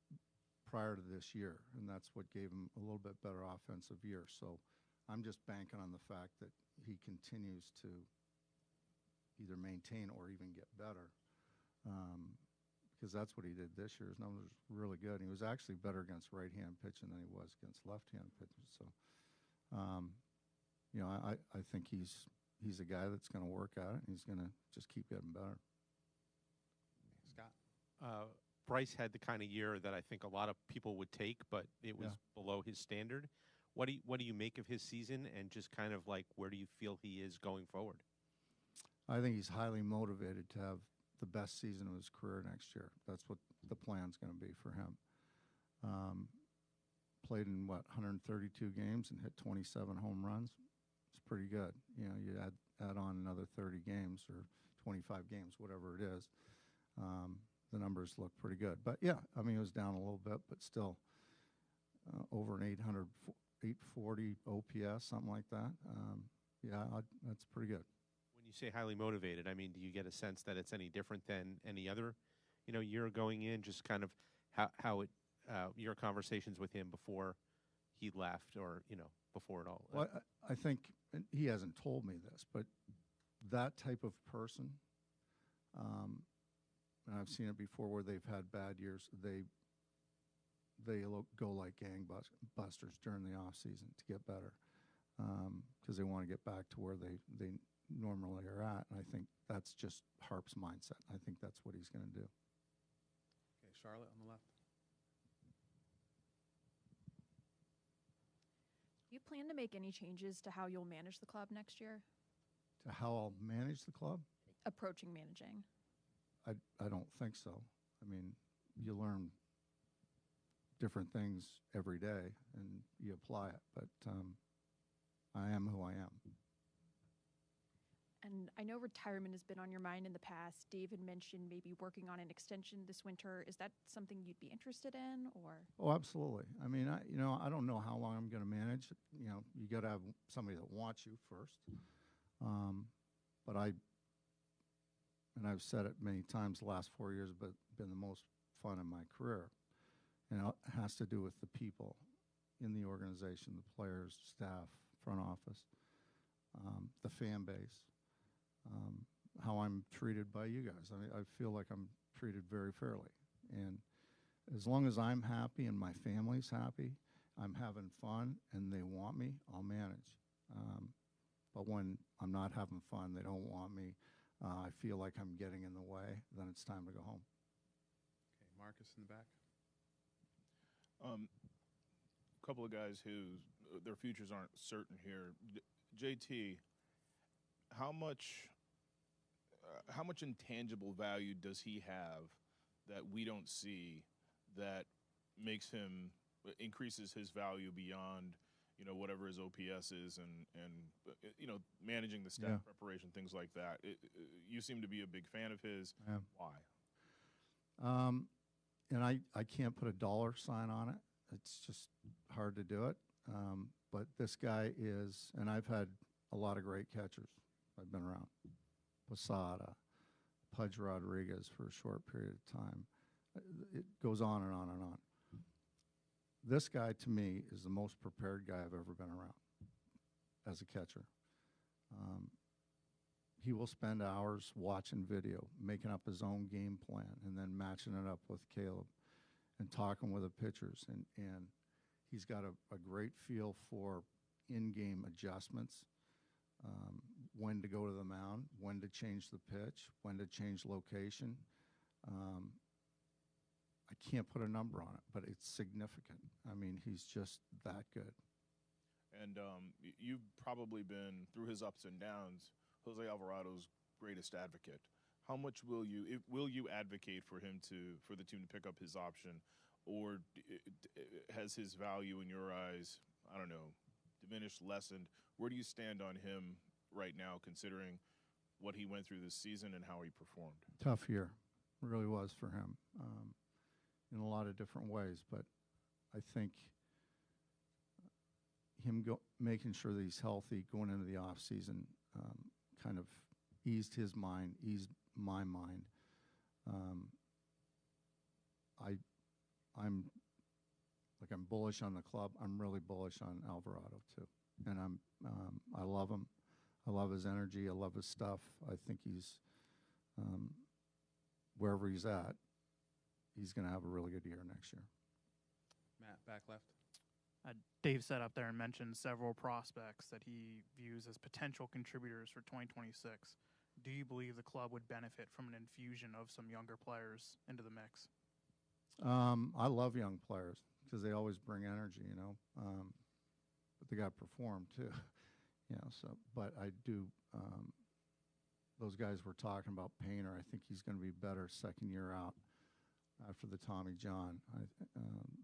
prior to this year, and that's what gave him a little bit better offensive year. So I'm just banking on the fact that he continues to either maintain or even get better, because that's what he did this year. His numbers were really good. He was actually better against right-hand pitching than he was against left-hand pitching. So, I think he's a guy that's going to work at it, and he's going to just keep getting better. Scott? Bryce had the kind of year that I think a lot of people would take, but it was below his standard. What do you make of his season, and just kind of like where do you feel he is going forward? I think he's highly motivated to have the best season of his career next year. That's what the plan's going to be for him. Played in 132 games and hit 27 home runs. It's pretty good. You add on another 30 games or 25 games, whatever it is. The numbers look pretty good. But, yeah, I mean, it was down a little bit, but still over an 840 OPS, something like that. That's pretty good. When you say highly motivated, I mean, do you get a sense that it's any different than any other, year going in? Just kind of how your conversations with him before he left, or before it all. Well, I think he hasn't told me this, but that type of person. And I've seen it before where they've had bad years. They go like gangbusters during the off season to get better, because they want to get back to where they normally are at. And I think that's just Harp's mindset. I think that's what he's going to do. Okay, Charlotte on the left. Do you plan to make any changes to how you'll manage the club next year? To how I'll manage the club? Approaching managing. I don't think so. I mean, you learn different things every day, and you apply it. But I am who I am. And I know retirement has been on your mind in the past. David mentioned maybe working on an extension this winter. Is that something you'd be interested in, or? Oh, absolutely. I mean, I don't know how long I'm going to manage. You got to have somebody that wants you first. But I've said it many times the last 4 years, but been the most fun in my career. And it has to do with the people in the organization, the players, staff, front office, the fan base, how I'm treated by you guys. I mean, I feel like I'm treated very fairly. And as long as I'm happy and my family's happy, I'm having fun, and they want me, I'll manage. But when I'm not having fun, they don't want me, I feel like I'm getting in the way, then it's time to go home. Okay, Marcus in the back. A couple of guys who their futures aren't certain here. JT, how much intangible value does he have that we don't see that makes him increases his value beyond whatever his OPS is, and managing the staff preparation, things like that. You seem to be a big fan of his. Yeah. Why? And I can't put a dollar sign on it. It's just hard to do it. But this guy is, and I've had a lot of great catchers. I've been around. Posada, Pudge Rodriguez for a short period of time. It goes on and on and on. This guy, to me, is the most prepared guy I've ever been around as a catcher. He will spend hours watching video, making up his own game plan, and then matching it up with Caleb and talking with the pitchers. And he's got a great feel for in-game adjustments, when to go to the mound, when to change the pitch, when to change location. I can't put a number on it, but it's significant. I mean, he's just that good. And you've probably been, through his ups and downs, Jose Alvarado's greatest advocate. How much will you advocate for the team to pick up his option, or has his value in your eyes, I don't know, diminished, lessened? Where do you stand on him right now, considering what he went through this season and how he performed? Tough year, it really was for him, in a lot of different ways. But I think him making sure that he's healthy going into the off season kind of eased his mind, eased my mind. I'm bullish on the club. I'm really bullish on Alvarado too, and I love him. I love his energy. I love his stuff. I think he's wherever he's at, he's going to have a really good year next year. Matt, back left. Dave sat up there and mentioned several prospects that he views as potential contributors for 2026. Do you believe the club would benefit from an infusion of some younger players into the mix? I love young players because they always bring energy, but they got to perform too. But I do, those guys we're talking about, Painter, I think he's going to be better second year out after the Tommy John.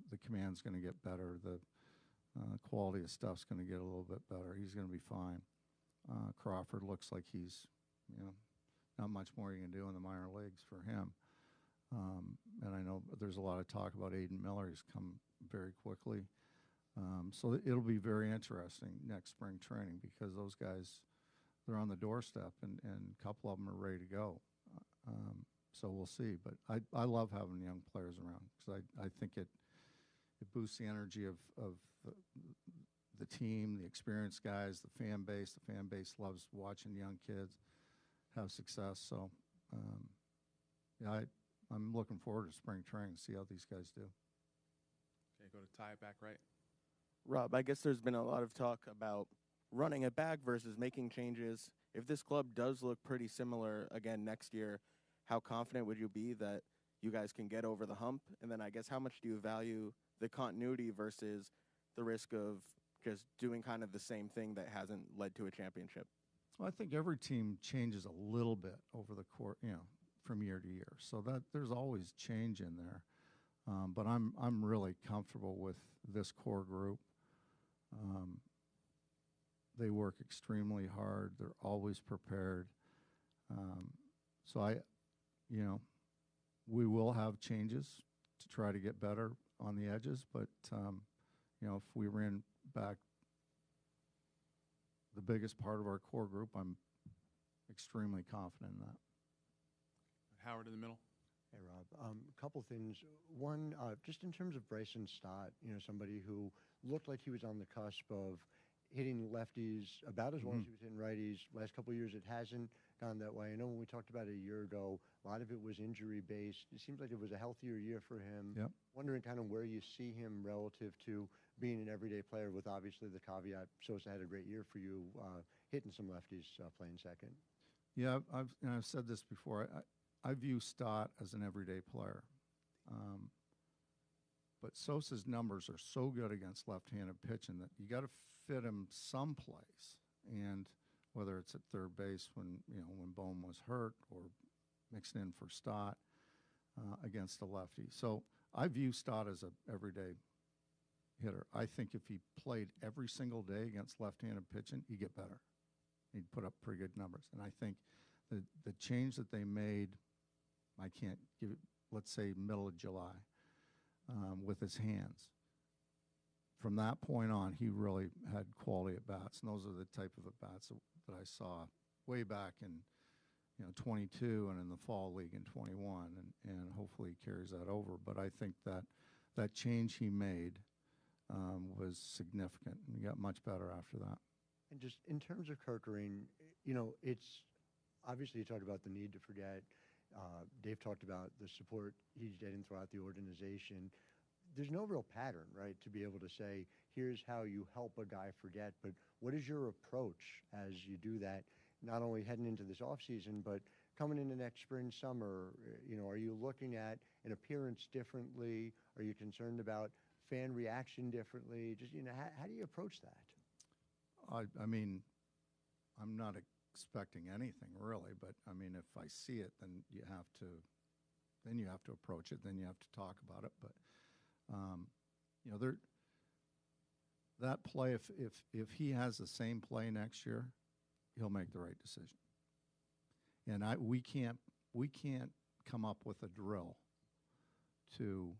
The command's going to get better. The quality of stuff's going to get a little bit better. He's going to be fine. Crawford looks like he's, not much more you can do in the minor leagues for him. And I know there's a lot of talk about Aiden Miller. He's come very quickly. So it'll be very interesting next spring training because those guys, they're on the doorstep, and a couple of them are ready to go. So we'll see. But I love having young players around because I think it boosts the energy of the team, the experienced guys, the fan base. The fan base loves watching young kids have success. So, I'm looking forward to spring training to see how these guys do. Okay, go to Ty, back right. Rob, I guess there's been a lot of talk about running it back versus making changes. If this club does look pretty similar again next year, how confident would you be that you guys can get over the hump? And then I guess how much do you value the continuity versus the risk of just doing kind of the same thing that hasn't led to a championship? Well, I think every team changes a little bit over the course, from year to year. So that there's always change in there. But I'm really comfortable with this core group. They work extremely hard. They're always prepared. So we will have changes to try to get better on the edges. But if we ran back the biggest part of our core group, I'm extremely confident in that. Howard in the middle. Hey, Rob. A couple things. One, just in terms of Bryson Stott, somebody who looked like he was on the cusp of hitting lefties about as well as he was hitting righties. Last couple of years, it hasn't gone that way. I know when we talked about it a year ago, a lot of it was injury-based. It seems like it was a healthier year for him. Yep. Wondering kind of where you see him relative to being an everyday player with obviously the caveat Sosa had a great year for you, hitting some lefties, playing second. Yeah, I've said this before. I view Stott as an everyday player. But Sosa's numbers are so good against left-handed pitching that you got to fit him someplace. And whether it's at third base when Bohm was hurt or mixed in for Stott against a lefty. So I view Stott as an everyday hitter. I think if he played every single day against left-handed pitching, he'd get better. He'd put up pretty good numbers. And I think the change that they made, I can't give it, let's say middle of July, with his hands. From that point on, he really had quality at bats, and those are the type of at bats that I saw way back in 22 and in the fall league in 21, and hopefully he carries that over. But I think that change he made was significant, and he got much better after that. And just in terms of Kirkering, it's obviously you talked about the need to forget. Dave talked about the support he's getting throughout the organization. There's no real pattern, right, to be able to say, here's how you help a guy forget, but what is your approach as you do that, not only heading into this offseason, but coming into next spring, summer? Are you looking at an appearance differently? Are you concerned about fan reaction differently? Just, how do you approach that? I mean, I'm not expecting anything really, but I mean, if I see it, then you have to approach it. Then you have to talk about it. But that play, if he has the same play next year, he'll make the right decision. And we can't come up with a drill to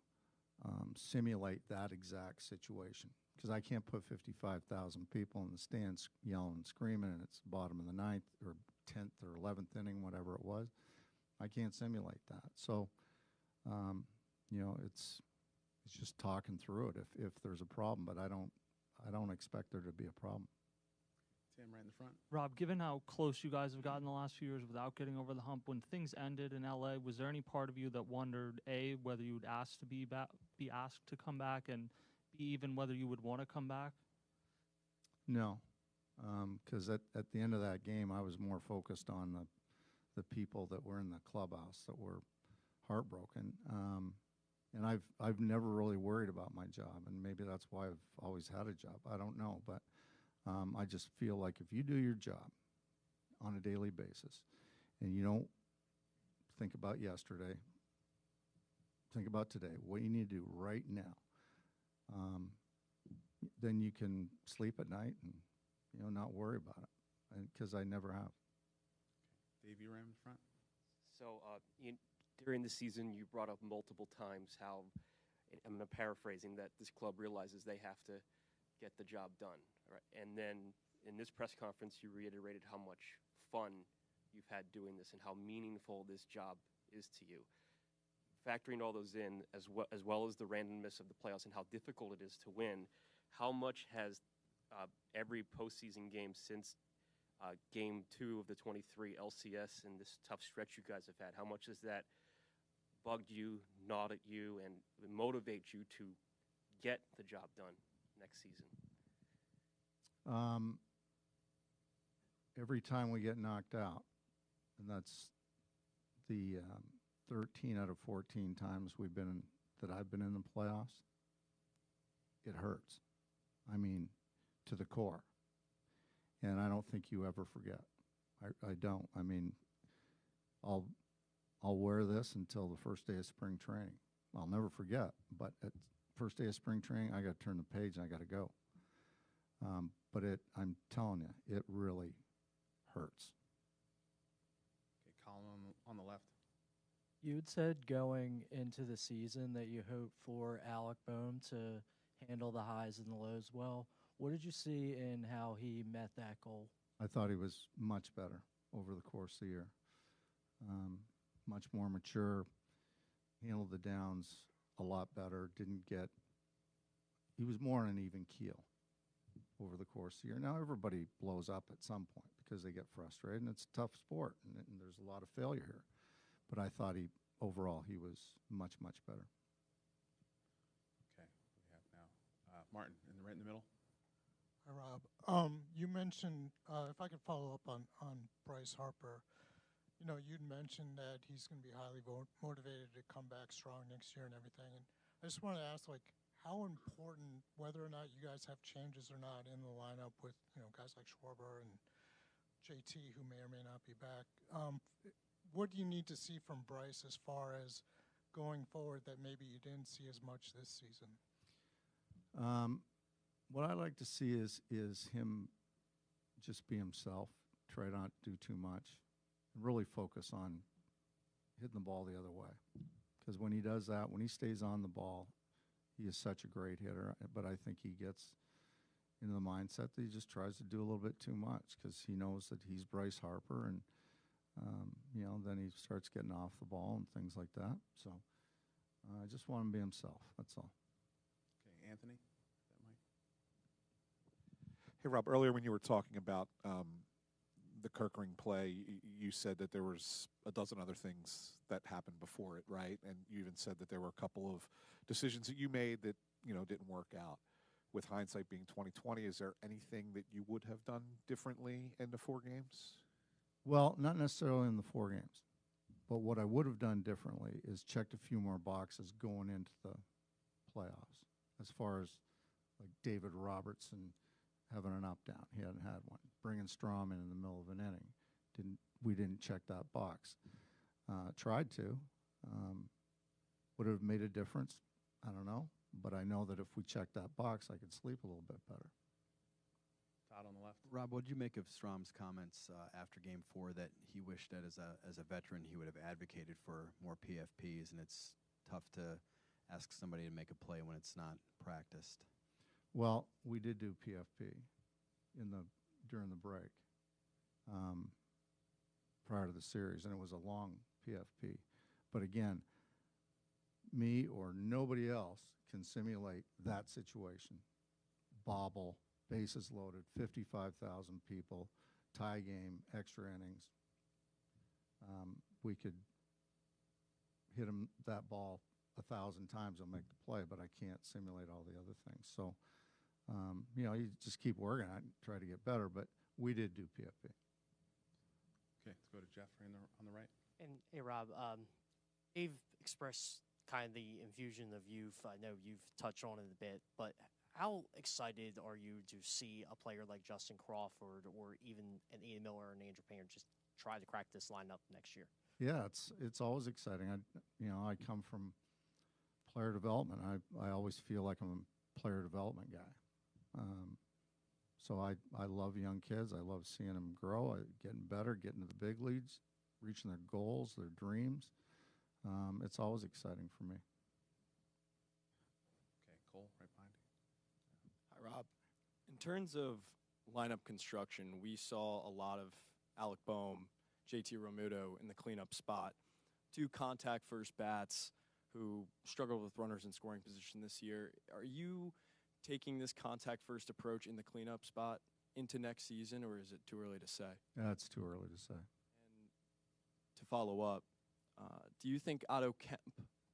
simulate that exact situation, because I can't put 55,000 people in the stands yelling and screaming, and it's bottom of the ninth or 10th or 11th inning, whatever it was. I can't simulate that. So, it's just talking through it if there's a problem, but I don't expect there to be a problem. Tim, right in the front. Rob, given how close you guys have gotten the last few years without getting over the hump, when things ended in LA, was there any part of you that wondered, A, whether you would ask to be asked to come back, and B, even whether you would want to come back? No, because at the end of that game, I was more focused on the people that were in the clubhouse that were heartbroken. And I've never really worried about my job, and maybe that's why I've always had a job. I don't know, but I just feel like if you do your job on a daily basis and you don't think about yesterday, think about today, what you need to do right now, then you can sleep at night and not worry about it, because I never have. Dave, you right in front. So during the season, you brought up multiple times how, I'm paraphrasing, that this club realizes they have to get the job done. Right? And then in this press conference, you reiterated how much fun you've had doing this and how meaningful this job is to you. Factoring all those in, as well as the randomness of the playoffs and how difficult it is to win, how much has every postseason game since Game 2 of the 23 LCS and this tough stretch you guys have had, how much has that bugged you, gnawed at you, and motivate you to get the job done next season? Every time we get knocked out, and that's the 13 out of 14 times that I've been in the playoffs, it hurts. I mean, to the core. And I don't think you ever forget. I don't. I mean, I'll wear this until the first day of spring training. I'll never forget, but at first day of spring training, I got to turn the page and I got to go. But I'm telling you, it really hurts. Okay, Colin on the left. You had said going into the season that you hoped for Alec Boehm to handle the highs and the lows well. What did you see in how he met that goal? I thought he was much better over the course of the year. Much more mature, handled the downs a lot better, he was more on an even keel over the course of the year. Now everybody blows up at some point because they get frustrated, and it's a tough sport, and there's a lot of failure here. But I thought overall he was much, much better. Okay, we have now Martin right in the middle. Hi, Rob. You mentioned, if I could follow up on Bryce Harper, you'd mentioned that he's going to be highly motivated to come back strong next year and everything. And I just wanted to ask, how important, whether or not you guys have changes or not in the lineup with, guys like Schwarber and JT, who may or may not be back, what do you need to see from Bryce as far as going forward that maybe you didn't see as much this season? What I like to see is him just be himself, try not to do too much, and really focus on hitting the ball the other way. Because when he does that, when he stays on the ball, he is such a great hitter. But I think he gets into the mindset that he just tries to do a little bit too much because he knows that he's Bryce Harper, and then he starts getting off the ball and things like that. So I just want him to be himself. That's all. Okay, Anthony. Hey, Rob, earlier when you were talking about the Kirkering play, you said that there was a dozen other things that happened before it, right? And you even said that there were a couple of decisions that you made that, didn't work out. With hindsight being 2020, is there anything that you would have done differently in the 4 games? Well, not necessarily in the 4 games. But what I would have done differently is checked a few more boxes going into the playoffs as far as like David Robertson having an up-down. He hadn't had one. Bringing Strom in the middle of an inning. We didn't check that box. Tried to. Would it have made a difference? I don't know. But I know that if we checked that box, I could sleep a little bit better. Todd on the left. Rob, what did you make of Strom's comments after Game 4 that he wished that as a veteran he would have advocated for more PFPs, and it's tough to ask somebody to make a play when it's not practiced? Well, we did do PFP during the break prior to the series, and it was a long PFP. But again, me or nobody else can simulate that situation. Bobble, bases loaded, 55,000 people, tie game, extra innings. We could hit him that ball 1,000 times, he'll make the play, but I can't simulate all the other things. So, you just keep working on it and try to get better, but we did do PFP. Okay, let's go to Jeffrey on the right. And hey, Rob, Dave expressed kind of the infusion of youth. I know you've touched on it a bit, but how excited are you to see a player like Justin Crawford or even an Ian Miller or an Andrew Painter just try to crack this lineup next year? Yeah, it's always exciting. I come from player development. I always feel like I'm a player development guy. So I love young kids. I love seeing them grow, getting better, getting to the big leagues, reaching their goals, their dreams. It's always exciting for me. Okay, Cole, right behind you. Hi, Rob. In terms of lineup construction, we saw a lot of Alec Boehm, JT Realmuto in the cleanup spot. 2 contact first bats who struggled with runners in scoring position this year. Are you taking this contact first approach in the cleanup spot into next season, or is it too early to say? Yeah, it's too early to say. And to follow up, do you think Otto Kemp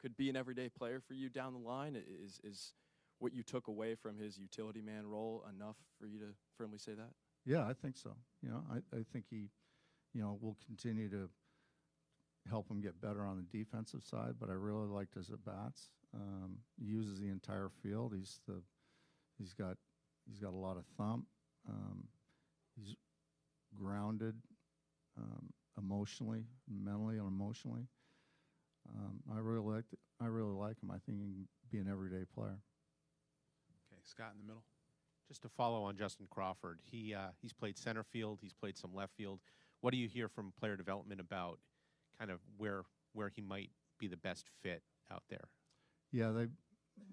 could be an everyday player for you down the line? Is what you took away from his utility man role enough for you to firmly say that? Yeah, I think so. I think he, will continue to help him get better on the defensive side, but I really liked his at-bats. He uses the entire field. He's got a lot of thump. He's grounded emotionally, mentally, and emotionally. I really like him. I think he can be an everyday player. Okay, Scott in the middle. Just to follow on Justin Crawford, he's played center field, he's played some left field. What do you hear from player development about kind of where he might be the best fit out there? Yeah,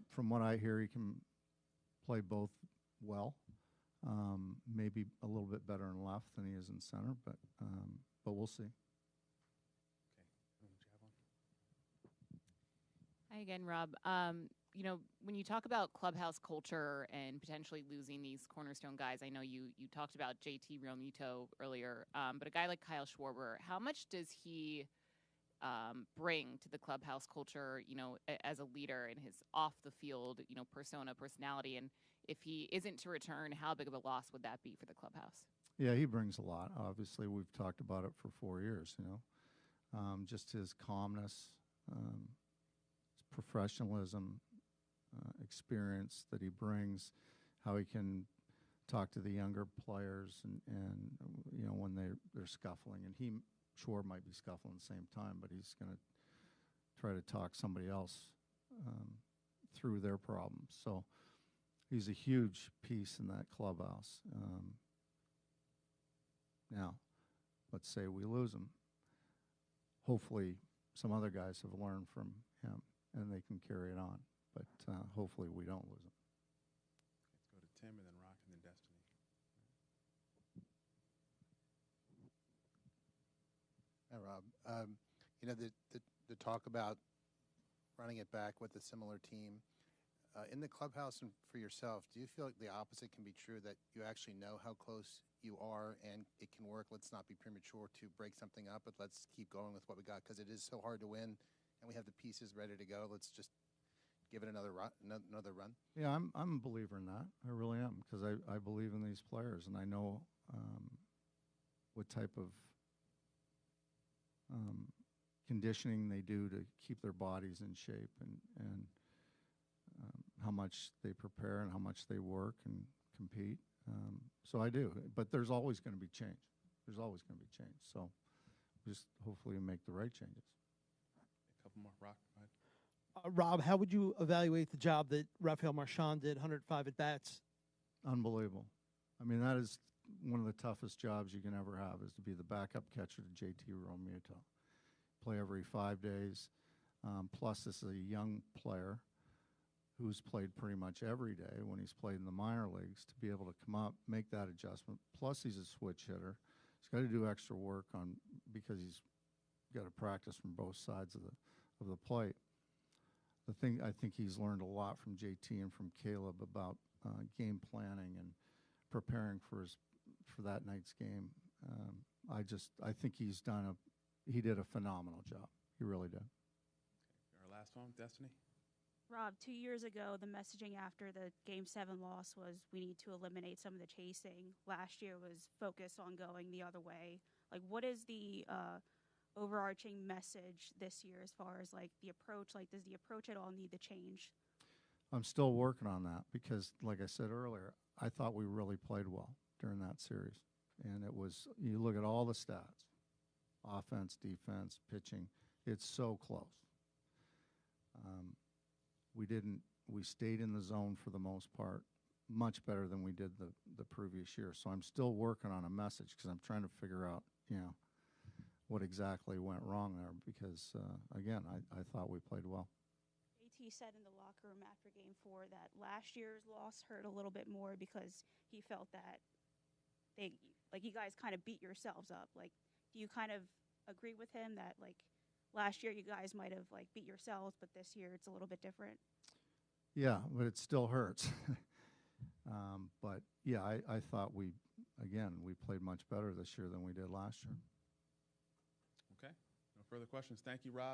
from what I hear, he can play both well. Maybe a little bit better in left than he is in center, but we'll see. Hi again, Rob. When you talk about clubhouse culture and potentially losing these cornerstone guys, I know you talked about JT Realmuto earlier, but a guy like Kyle Schwarber, how much does he bring to the clubhouse culture, as a leader in his off the field, persona, personality? And if he isn't to return, how big of a loss would that be for the clubhouse? Yeah, he brings a lot. Obviously, we've talked about it for 4 years, just his calmness, his professionalism, experience that he brings, how he can talk to the younger players and when they're scuffling, and Schwarber might be scuffling at the same time, but he's going to try to talk somebody else through their problems. So he's a huge piece in that clubhouse. Now, let's say we lose him. Hopefully, some other guys have learned from him and they can carry it on. But hopefully, we don't lose him. Let's go to Tim and then Rock and then Destiny. Hi, Rob. You know, the talk about running it back with a similar team. In the clubhouse and for yourself, do you feel like the opposite can be true, that you actually know how close you are and it can work? Let's not be premature to break something up, but let's keep going with what we got because it is so hard to win and we have the pieces ready to go. Let's just give it another run. Yeah, I'm a believer in that. I really am, because I believe in these players and I know what type of conditioning they do to keep their bodies in shape and how much they prepare and how much they work and compete. So I do, but there's always going to be change. There's always going to be change. So just hopefully make the right changes. A couple more. Rock, go ahead. Rob, how would you evaluate the job that Rafael Marchand did, 105 at-bats? Unbelievable. I mean, that is one of the toughest jobs you can ever have, is to be the backup catcher to JT Realmuto. Play every 5 days. Plus, this is a young player who's played pretty much every day when he's played in the minor leagues, to be able to come up, make that adjustment. Plus, he's a switch hitter. He's got to do extra work because he's got to practice from both sides of the plate. The thing, I think he's learned a lot from JT and from Caleb about game planning and preparing for that night's game. I think he did a phenomenal job. He really did. Our last one, Destiny. Rob, 2 years ago, the messaging after the Game 7 loss was we need to eliminate some of the chasing. Last year was focus on going the other way. Like, what is the overarching message this year as far as, like, the approach? Like, does the approach at all need to change? I'm still working on that because, like I said earlier, I thought we really played well during that series. And it was, you look at all the stats, offense, defense, pitching, it's so close. We stayed in the zone for the most part, much better than we did the previous year. So I'm still working on a message because I'm trying to figure out, what exactly went wrong there because, again, I thought we played well. JT said in the locker room after Game 4 that last year's loss hurt a little bit more because he felt that you guys kind of beat yourselves up. Like, do you kind of agree with him that, like, last year you guys might have, like, beat yourselves, but this year it's a little bit different? Yeah, but it still hurts. But, yeah, I thought we played much better this year than we did last year. Okay. No further questions. Thank you, Rob.